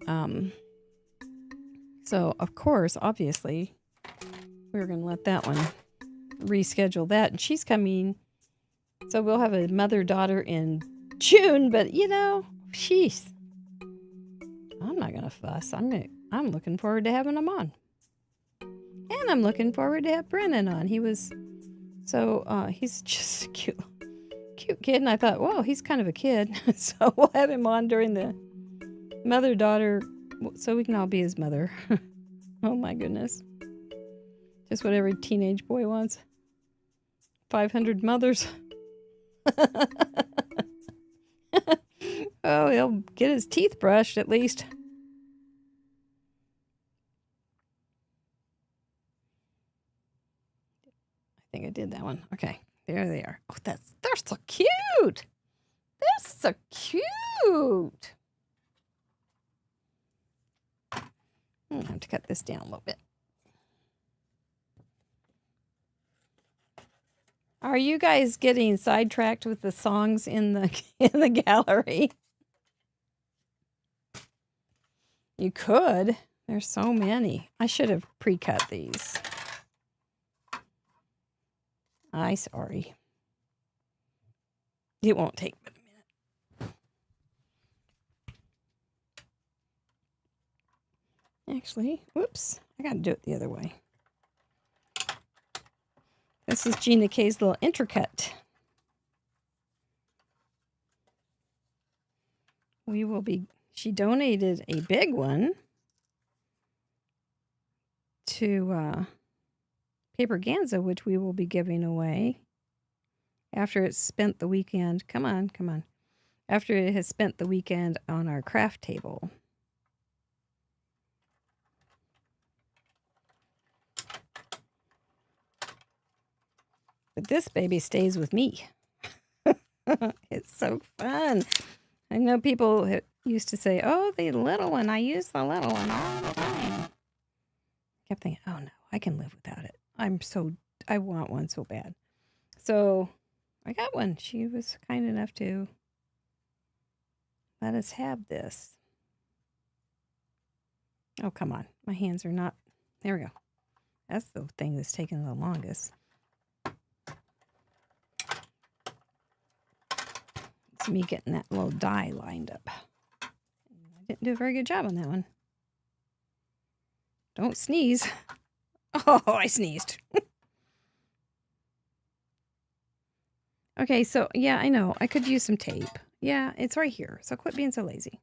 so, of course, obviously, we're going to let that one reschedule that. And she's coming. So we'll have a mother-daughter in June. But, sheesh. I'm not going to fuss. I'm looking forward to having him on. And I'm looking forward to have Brennan on. He's just a cute kid. And I thought, well, he's kind of a kid. So we'll have him on during the mother-daughter, so we can all be his mother. Oh my goodness. Just what every teenage boy wants. 500 mothers. Oh, he'll get his teeth brushed at least. I think I did that one. Okay, there they are. Oh, they're so cute. They're so cute. I'm going to have to cut this down a little bit. Are you guys getting sidetracked with the songs in the gallery? You could. There's so many. I should have pre-cut these. I'm sorry. It won't take but a minute. Actually, whoops. I got to do it the other way. This is Gina K's little intercut. She donated a big one to Paper Ganza, which we will be giving away after it's spent the weekend. Come on. After it has spent the weekend on our craft table. But this baby stays with me. It's so fun. I know people used to say, oh, the little one. I use the little one all the time. I kept thinking, oh, no, I can live without it. I want one so bad. So I got one. She was kind enough to let us have this. Oh, come on. My hands are not. There we go. That's the thing that's taking the longest. It's me getting that little die lined up. I didn't do a very good job on that one. Don't sneeze. Oh, I sneezed. Okay, so yeah, I know. I could use some tape. Yeah, it's right here. So quit being so lazy.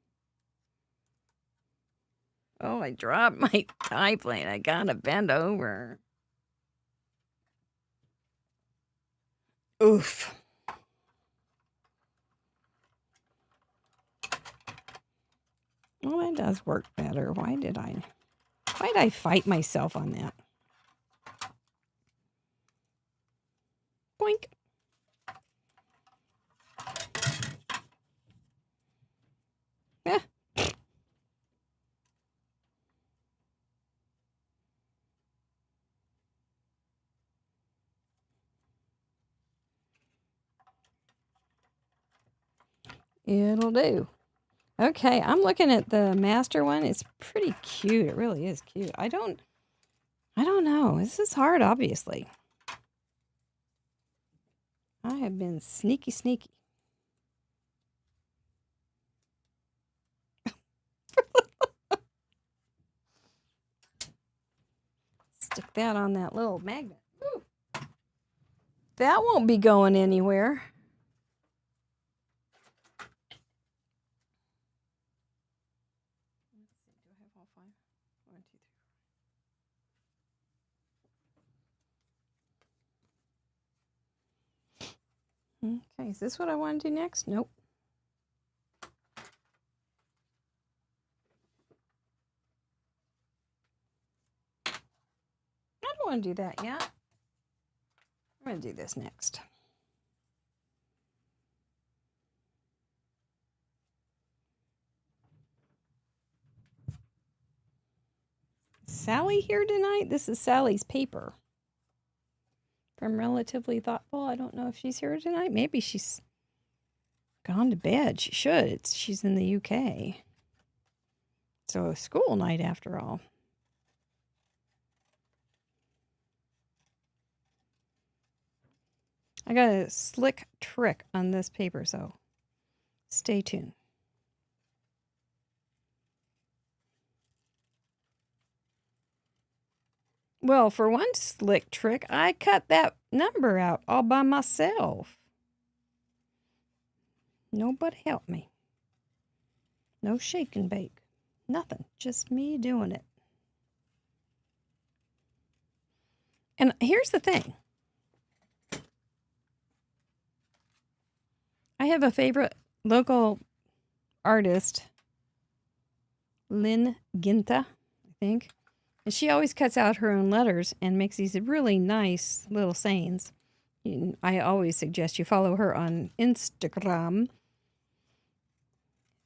Oh, I dropped my tie plate. I gotta bend over. Oof. Well, that does work better. Why'd I fight myself on that? Boink. Eh. It'll do. Okay, I'm looking at the master one. It's pretty cute. It really is cute. I don't know. This is hard, obviously. I have been sneaky. Stick that on that little magnet. Ooh. That won't be going anywhere. Okay, is this what I want to do next? Nope. I don't want to do that yet. I'm going to do this next. Sally here tonight? This is Sally's paper. From Relatively Thoughtful. I don't know if she's here tonight. Maybe she's gone to bed. She should. She's in the UK. So a school night after all. I got a slick trick on this paper, so stay tuned. Well, for one slick trick, I cut that number out all by myself. Nobody helped me. No shake and bake. Nothing. Just me doing it. And here's the thing. I have a favorite local artist, Lynn Ginta, I think. And she always cuts out her own letters and makes these really nice little sayings. I always suggest you follow her on Instagram.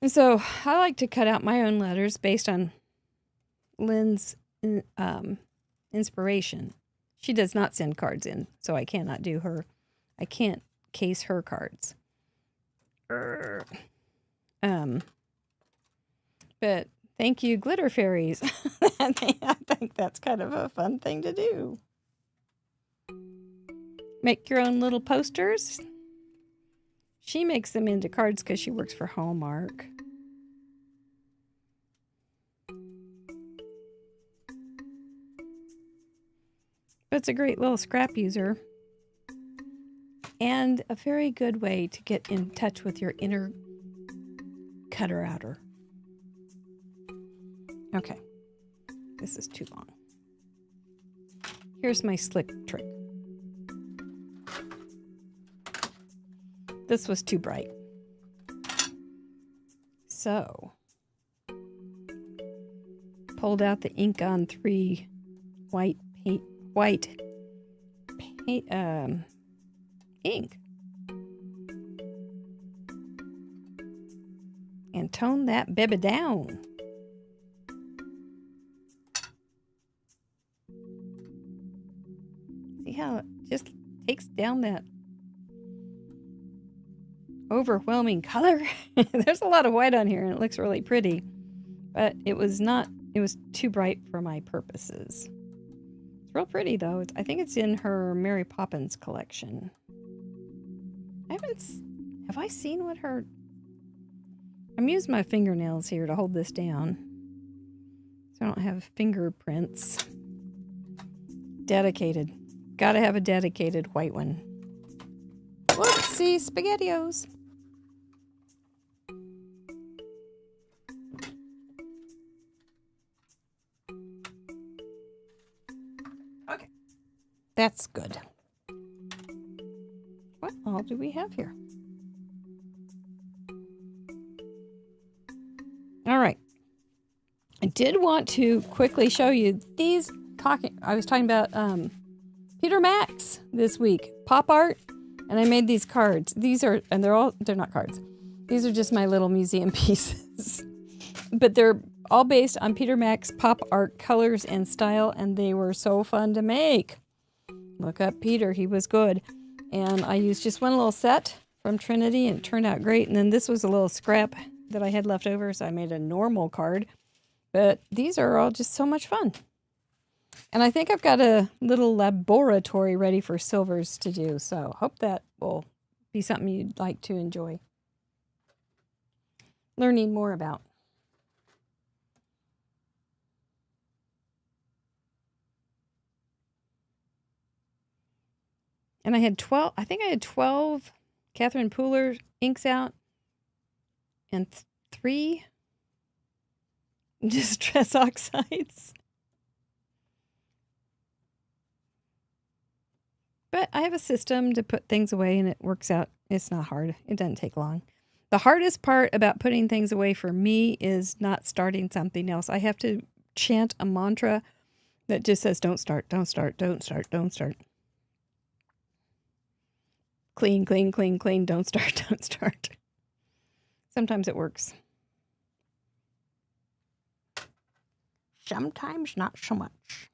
And so I like to cut out my own letters based on Lynn's inspiration. She does not send cards in, so I cannot do her. I can't case her cards. But thank you, Glitter Fairies. I think that's kind of a fun thing to do. Make your own little posters. She makes them into cards because she works for Hallmark. But it's a great little scrap user. And a very good way to get in touch with your inner cutter-outer. Okay. This is too long. Here's my slick trick. This was too bright. So, pulled out the ink on 3 white ink and tone that baby down. See how it just takes down that overwhelming color? There's a lot of white on here and it looks really pretty, but it was too bright for my purposes. It's real pretty though. I think it's in her Mary Poppins collection. Have I seen what her... I'm using my fingernails here to hold this down so I don't have fingerprints. Dedicated. Gotta have a dedicated white one. Whoopsie, SpaghettiOs. Okay. That's good. What all do we have here? All right. I did want to quickly show you these I was talking about Peter Max this week, pop art, and I made these cards. They're not cards. These are just my little museum pieces. But they're all based on Peter Max pop art colors and style, and they were so fun to make. Look up Peter, he was good. And I used just one little set from Trinity and it turned out great. And then this was a little scrap that I had left over, so I made a normal card. But these are all just so much fun. And I think I've got a little laboratory ready for silvers to do, so hope that will be something you'd like to enjoy learning more about. And I had 12 Catherine Pooler inks out and 3 Distress Oxides. But I have a system to put things away and it works out. It's not hard. It doesn't take long. The hardest part about putting things away for me is not starting something else. I have to chant a mantra that just says, don't start, don't start, don't start, don't start. Clean, clean, clean, clean, don't start, don't start. Sometimes it works. Sometimes not so much.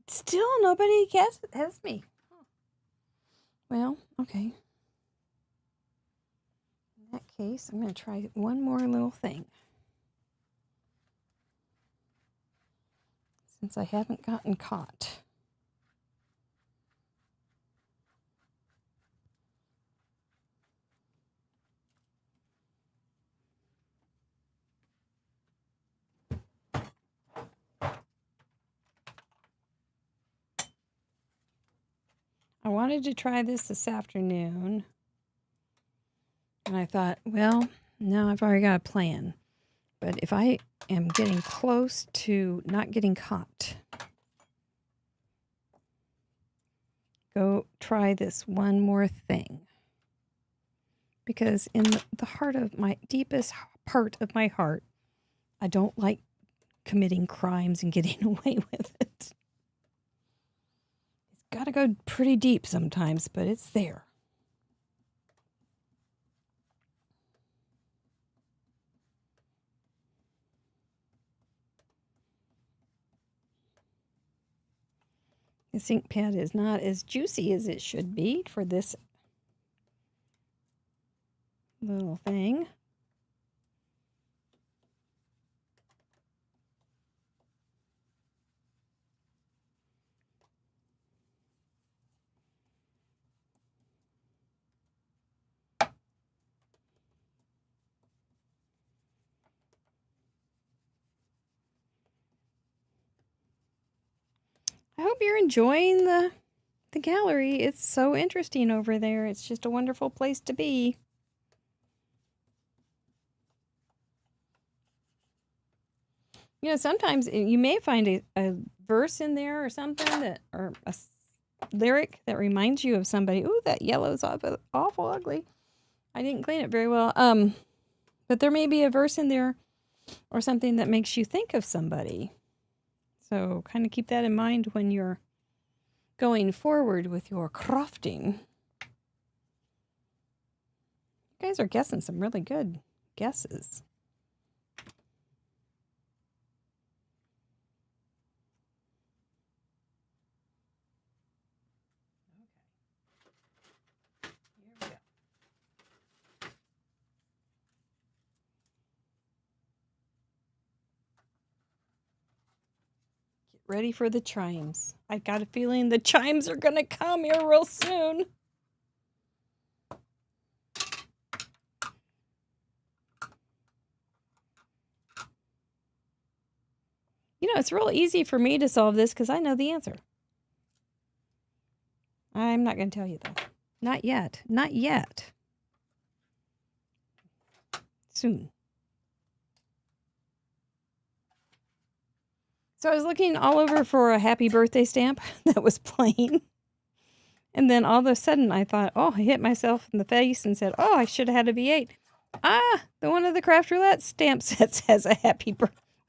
Still nobody has me. Well, okay. In that case, I'm going to try one more little thing. Since I haven't gotten caught. I wanted to try this afternoon, and I thought, well, no, I've already got a plan. But if I am getting close to not getting caught, go try this one more thing. Because in the heart of my deepest part of my heart, I don't like committing crimes and getting away with it. Gotta go pretty deep sometimes, but it's there. This ink pad is not as juicy as it should be for this little thing. I hope you're enjoying the gallery. It's so interesting over there. It's just a wonderful place to be. You know, sometimes you may find a verse in there or something that, or a lyric that reminds you of somebody. Ooh, that yellow's awful ugly. I didn't clean it very well. But there may be a verse in there or something that makes you think of somebody. So kind of keep that in mind when you're going forward with your crafting. You guys are guessing some really good guesses. Ready for the chimes. I got a feeling the chimes are going to come here real soon. You know, it's real easy for me to solve this because I know the answer. I'm not going to tell you, though. Not yet. Not yet. Soon. So I was looking all over for a happy birthday stamp that was plain. And then all of a sudden I thought, oh, I hit myself in the face and said, oh, I should have had a V8. The one of the Craft Roulette stamp sets has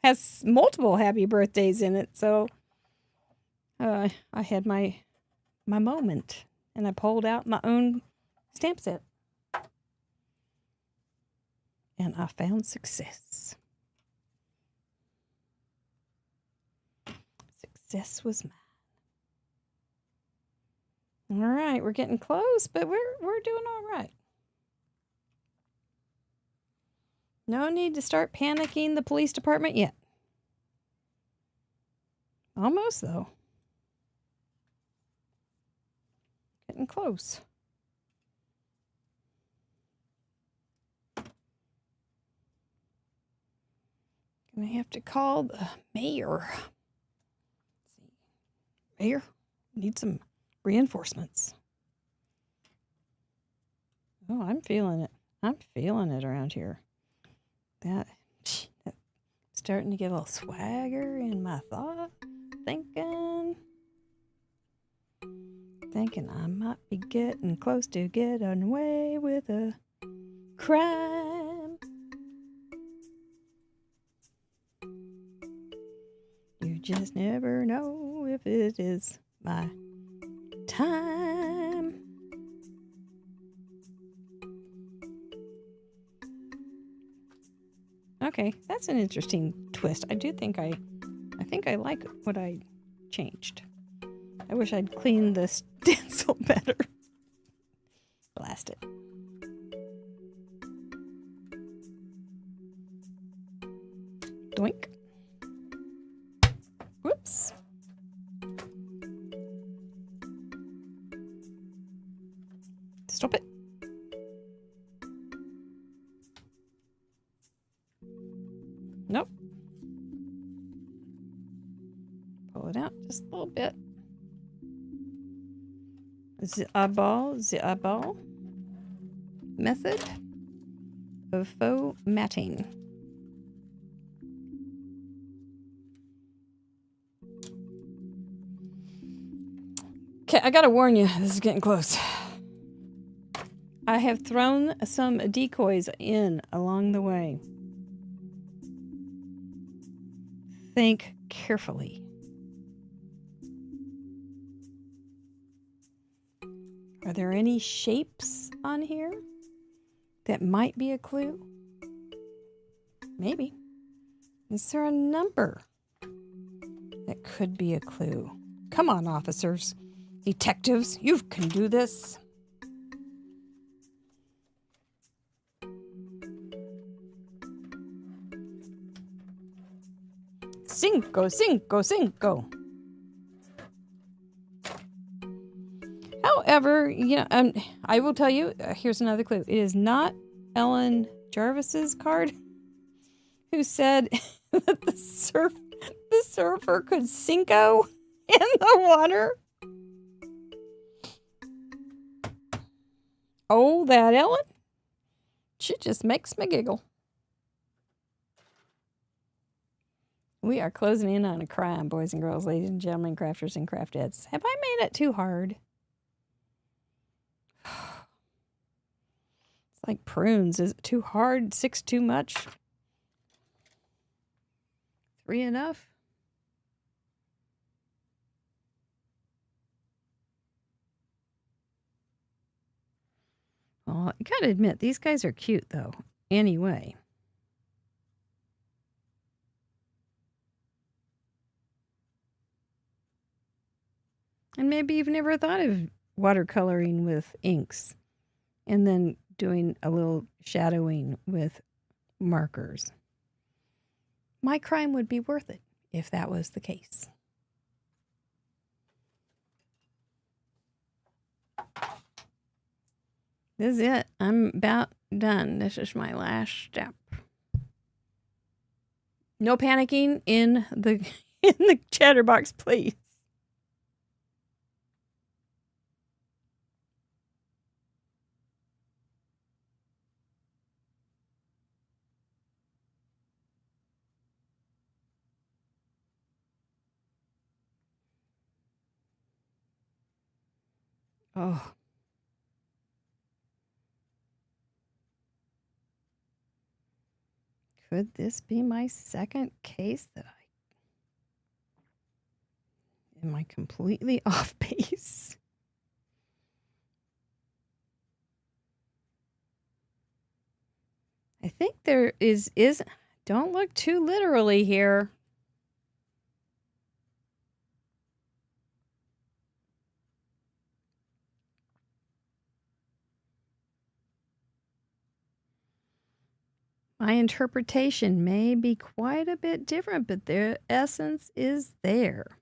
has multiple happy birthdays in it. So I had my moment and I pulled out my own stamp set. And I found success. Success was mine. All right, we're getting close, but we're doing all right. No need to start panicking the police department yet. Almost, though. Getting close. Gonna have to call the mayor. Mayor, need some reinforcements. Oh, I'm feeling it. I'm feeling it around here. That's starting to get a little swagger in my thought. Thinking I might be getting close to getting away with a crime. You just never know if it is my time. Okay, that's an interesting twist. I think I like what I changed. I wish I'd cleaned the stencil better. Blast it. Doink. Whoops. Stop it. Nope. Pull it out just a little bit. The eyeball method of faux matting. Okay, I gotta warn you, this is getting close. I have thrown some decoys in along the way. Think carefully. Are there any shapes on here that might be a clue? Maybe. Is there a number that could be a clue? Come on, officers. Detectives, you can do this. Cinco, cinco, cinco. However, I will tell you, here's another clue. It is not Ellen Jarvis's card who said that the surfer could Cinco in the water. Oh, that Ellen. She just makes me giggle. We are closing in on a crime, boys and girls, ladies and gentlemen, crafters and craftettes. Have I made it too hard? It's like prunes. Is it too hard? 6 too much? 3 enough? Well, I gotta admit, these guys are cute, though. Anyway. And maybe you've never thought of watercoloring with inks and then doing a little shadowing with markers. My crime would be worth it if that was the case. This is it. I'm about done. This is my last step. No panicking in the chatterbox, please. Oh. Could this be my second case that am I completely off base? I think there is don't look too literally here. My interpretation may be quite a bit different, but their essence is there.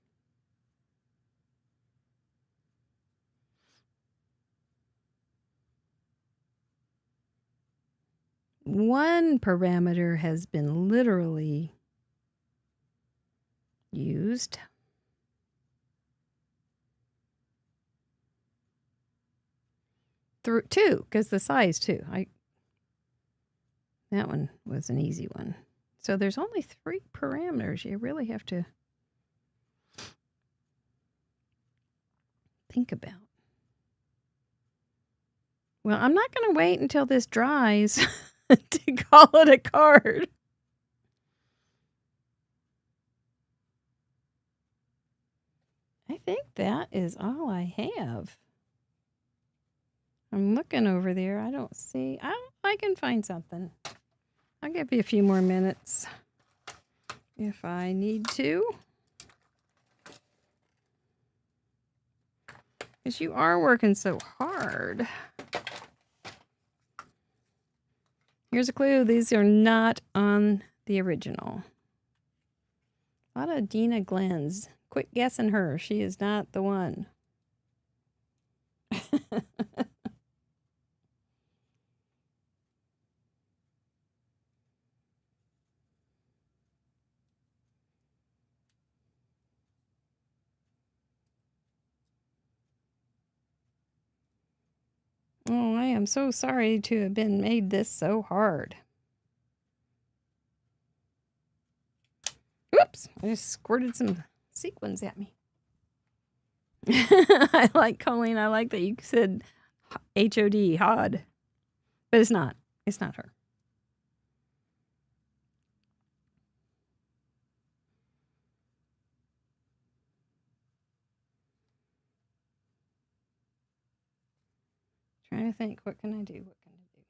One parameter has been literally used. Through 2, because the size too. That one was an easy one. So there's only 3 parameters. You really have to think about. Well, I'm not going to wait until this dries to call it a card. I think that is all I have. I'm looking over there. I don't see. I can find something. I'll give you a few more minutes if I need to. Because you are working so hard. Here's a clue. These are not on the original. A lot of Dina Glenn's. Quit guessing her. She is not the one. Oh, I am so sorry to have been made this so hard. Oops, I just squirted some sequins at me. I like Colleen. I like that you said H-O-D, Hod. But it's not. It's not her. Trying to think, what can I do? What can I do?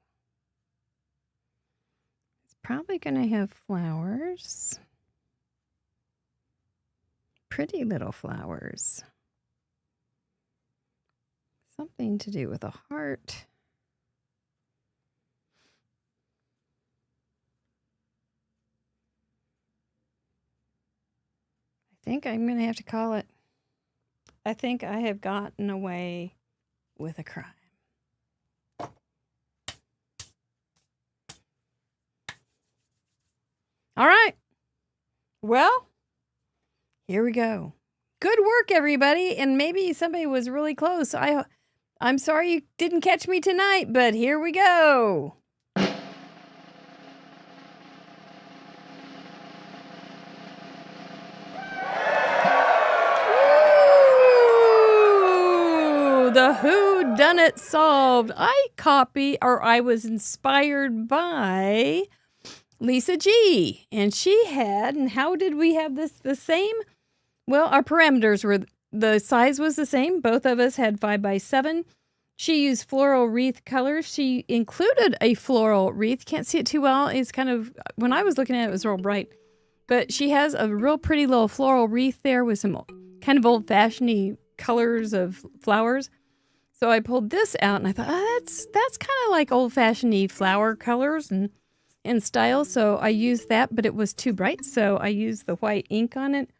It's probably going to have flowers. Pretty little flowers. Something to do with a heart. I think I'm going to have to call it. I think I have gotten away with a crime. All right. Well, here we go. Good work, everybody. And maybe somebody was really close. I'm sorry you didn't catch me tonight, but here we go. The Whodunit solved. I was inspired by Lisa G. And she had, and how did we have this the same? Well, our parameters were, the size was the same. Both of us had 5x7. She used floral wreath colors. She included a floral wreath. Can't see it too well. It's kind of, when I was looking at it, it was real bright. But she has a real pretty little floral wreath there with some kind of old-fashioned colors of flowers. So I pulled this out and I thought, that's kind of like old-fashioned flower colors and style. So I used that, but it was too bright. So I used the white ink on it.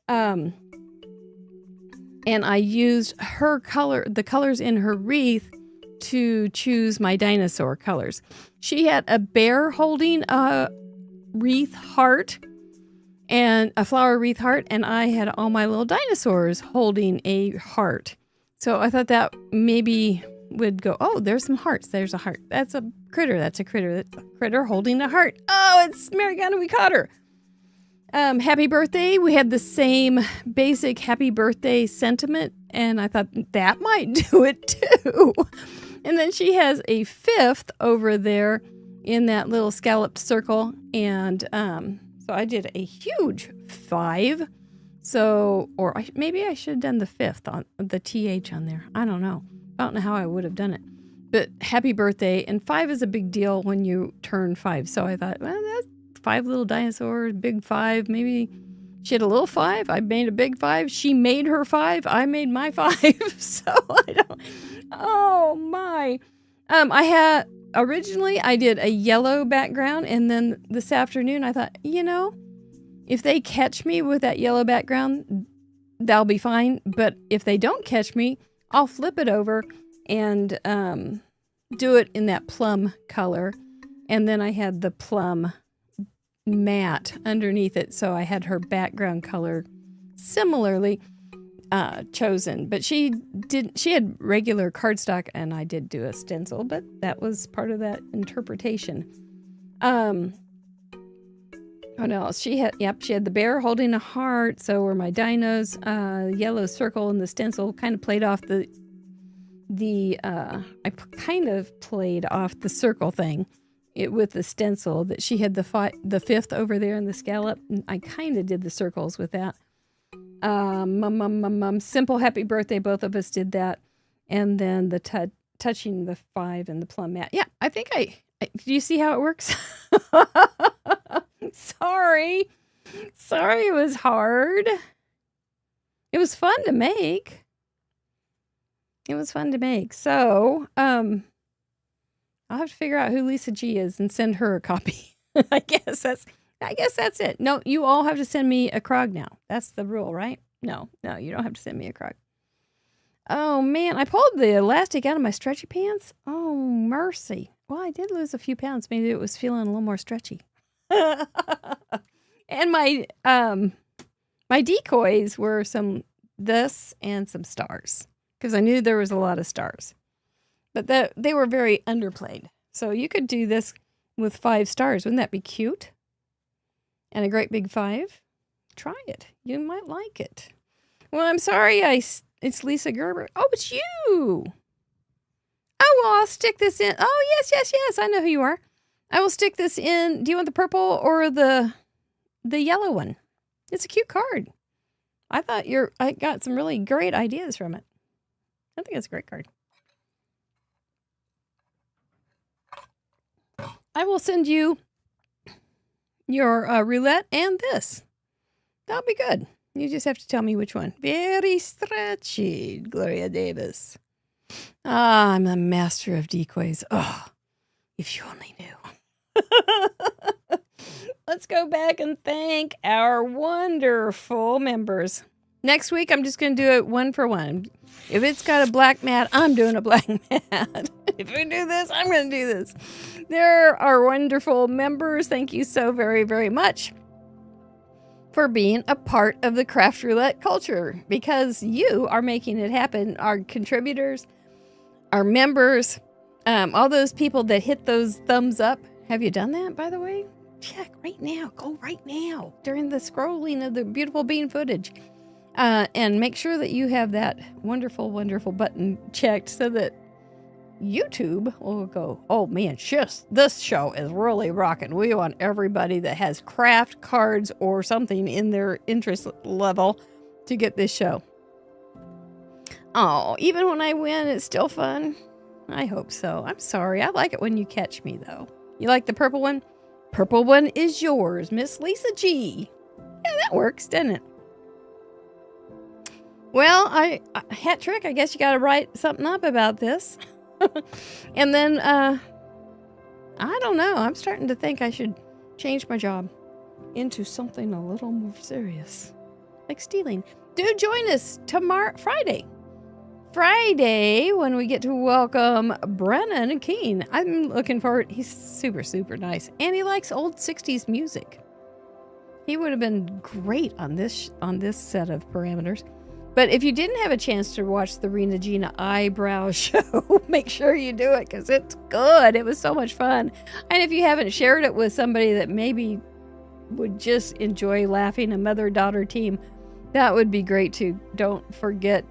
And I used the colors in her wreath to choose my dinosaur colors. She had a bear holding a wreath heart and a flower wreath heart, and I had all my little dinosaurs holding a heart. So I thought that maybe would go, oh, there's some hearts. There's a heart. That's a critter. That's a critter. That's a critter holding a heart. Oh, it's Mariana. We caught her. Happy birthday. We had the same basic happy birthday sentiment, and I thought that might do it too. And then she has a 5th over there in that little scalloped circle, and so I did a huge 5. So, maybe I should have done the 5th on the TH on there. I don't know. I don't know how I would have done it. But happy birthday. And 5 is a big deal when you turn 5. So I thought, well, that's 5 little dinosaurs, big 5. Maybe she had a little 5. I made a big 5. She made her 5. I made my 5. So I don't. Oh my. Originally I did a yellow background, and then this afternoon I thought, if they catch me with that yellow background, that'll be fine. But if they don't catch me, I'll flip it over and do it in that plum color. And then I had the plum matte underneath it, so I had her background color similarly chosen. But she had regular cardstock, and I did do a stencil, but that was part of that interpretation. What else? She had the bear holding a heart. So were my dinos. Yellow circle and the stencil kind of played off I kind of played off the circle thing with the stencil. That she had the 5th over there in the scallop. And I kind of did the circles with that. Simple happy birthday. Both of us did that. And then the touching the 5 and the plum mat. Yeah, I think do you see how it works? Sorry, it was hard. It was fun to make. So, I'll have to figure out who Lisa G is and send her a copy. I guess that's it. No, you all have to send me a Krog now. That's the rule, right? No, you don't have to send me a Krog. Oh man, I pulled the elastic out of my stretchy pants. Oh, mercy. Well, I did lose a few pounds. Maybe it was feeling a little more stretchy. And my decoys were this and some stars, because I knew there was a lot of stars, but they were very underplayed. So you could do this with 5 stars. Wouldn't that be cute? And a great big 5. Try it. You might like it. Well, I'm sorry. It's Lisa Gerber. Oh, it's you. Oh, well, I'll stick this in. Oh, yes. I know who you are. I will stick this in. Do you want the purple or the yellow one? It's a cute card. I got some really great ideas from it. I think it's a great card. I will send you your roulette and this. That'll be good. You just have to tell me which one. Very stretchy, Gloria Davis. Ah, I'm a master of decoys. Oh, if you only knew. Let's go back and thank our wonderful members. Next week, I'm just going to do it one for one. If it's got a black mat, I'm doing a black mat. If we do this, I'm going to do this. There are wonderful members. Thank you so very, very much for being a part of the Craft Roulette culture, because you are making it happen. Our contributors, our members, all those people that hit those thumbs up. Have you done that, by the way? Check right now. Go right now during the scrolling of the beautiful bean footage. And make sure that you have that wonderful, wonderful button checked so that YouTube will go, oh man, this show is really rocking. We want everybody that has craft, cards, or something in their interest level to get this show. Oh, even when I win, it's still fun. I hope so. I'm sorry. I like it when you catch me, though. You like the purple one? Purple one is yours, Miss Lisa G. Yeah, that works, doesn't it? Well, hat trick, I guess you got to write something up about this. And then, I don't know. I'm starting to think I should change my job into something a little more serious, like stealing. Do join us tomorrow, Friday, when we get to welcome Brennan Keene. I'm looking forward. He's super, super nice. And he likes old 60s music. He would have been great on this set of parameters. But if you didn't have a chance to watch the Rena Gina eyebrow show, make sure you do it, because it's good. It was so much fun. And if you haven't shared it with somebody that maybe would just enjoy laughing, a mother-daughter team, that would be great too. Don't forget,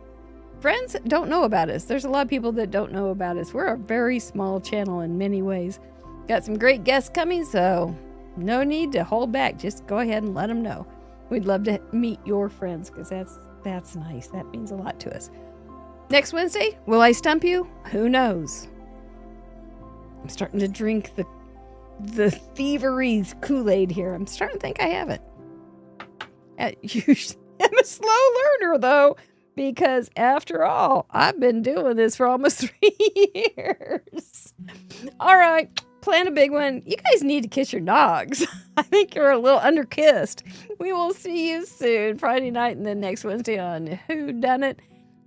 friends don't know about us. There's a lot of people that don't know about us. We're a very small channel in many ways. Got some great guests coming, so no need to hold back. Just go ahead and let them know. We'd love to meet your friends, because that's nice. That means a lot to us. Next Wednesday, will I stump you? Who knows? I'm starting to drink the thievery Kool-Aid here. I'm starting to think I have it. Usually I'm a slow learner, though, because after all, I've been doing this for almost 3 years. All right, plan a big one. You guys need to kiss your dogs. I think you're a little under-kissed. We will see you soon, Friday night, and then next Wednesday on Whodunit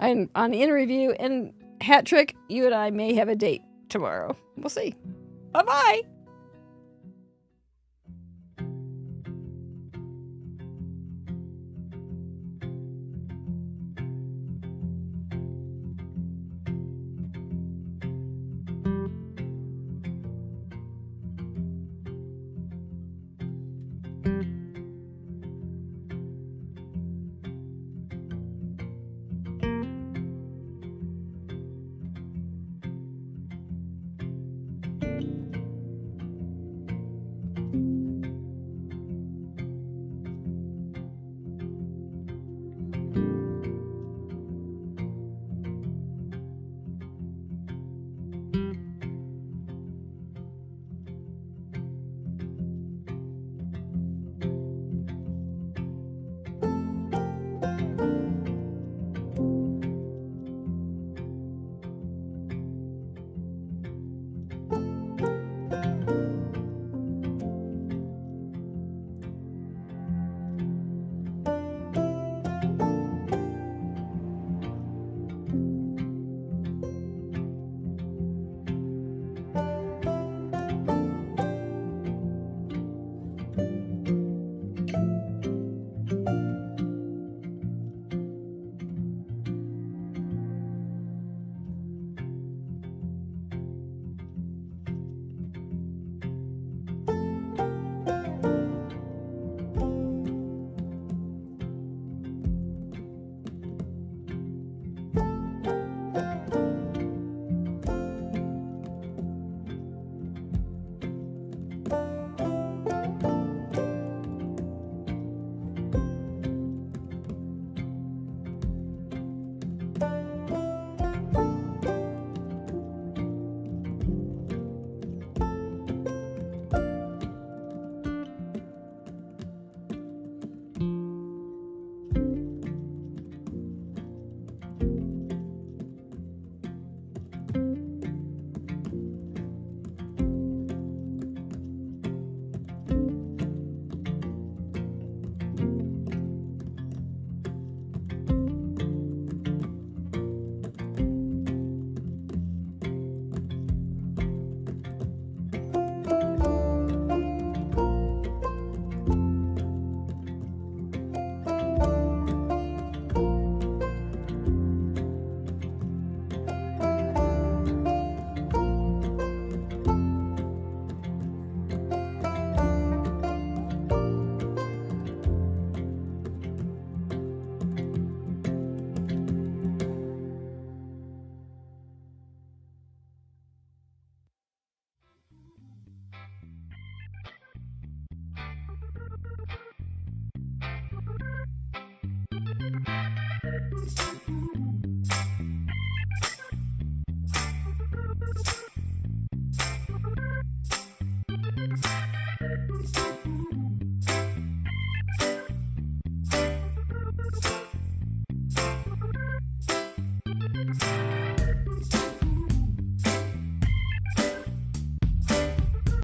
and on In Review. And Hat Trick, you and I may have a date tomorrow. We'll see. Bye-bye.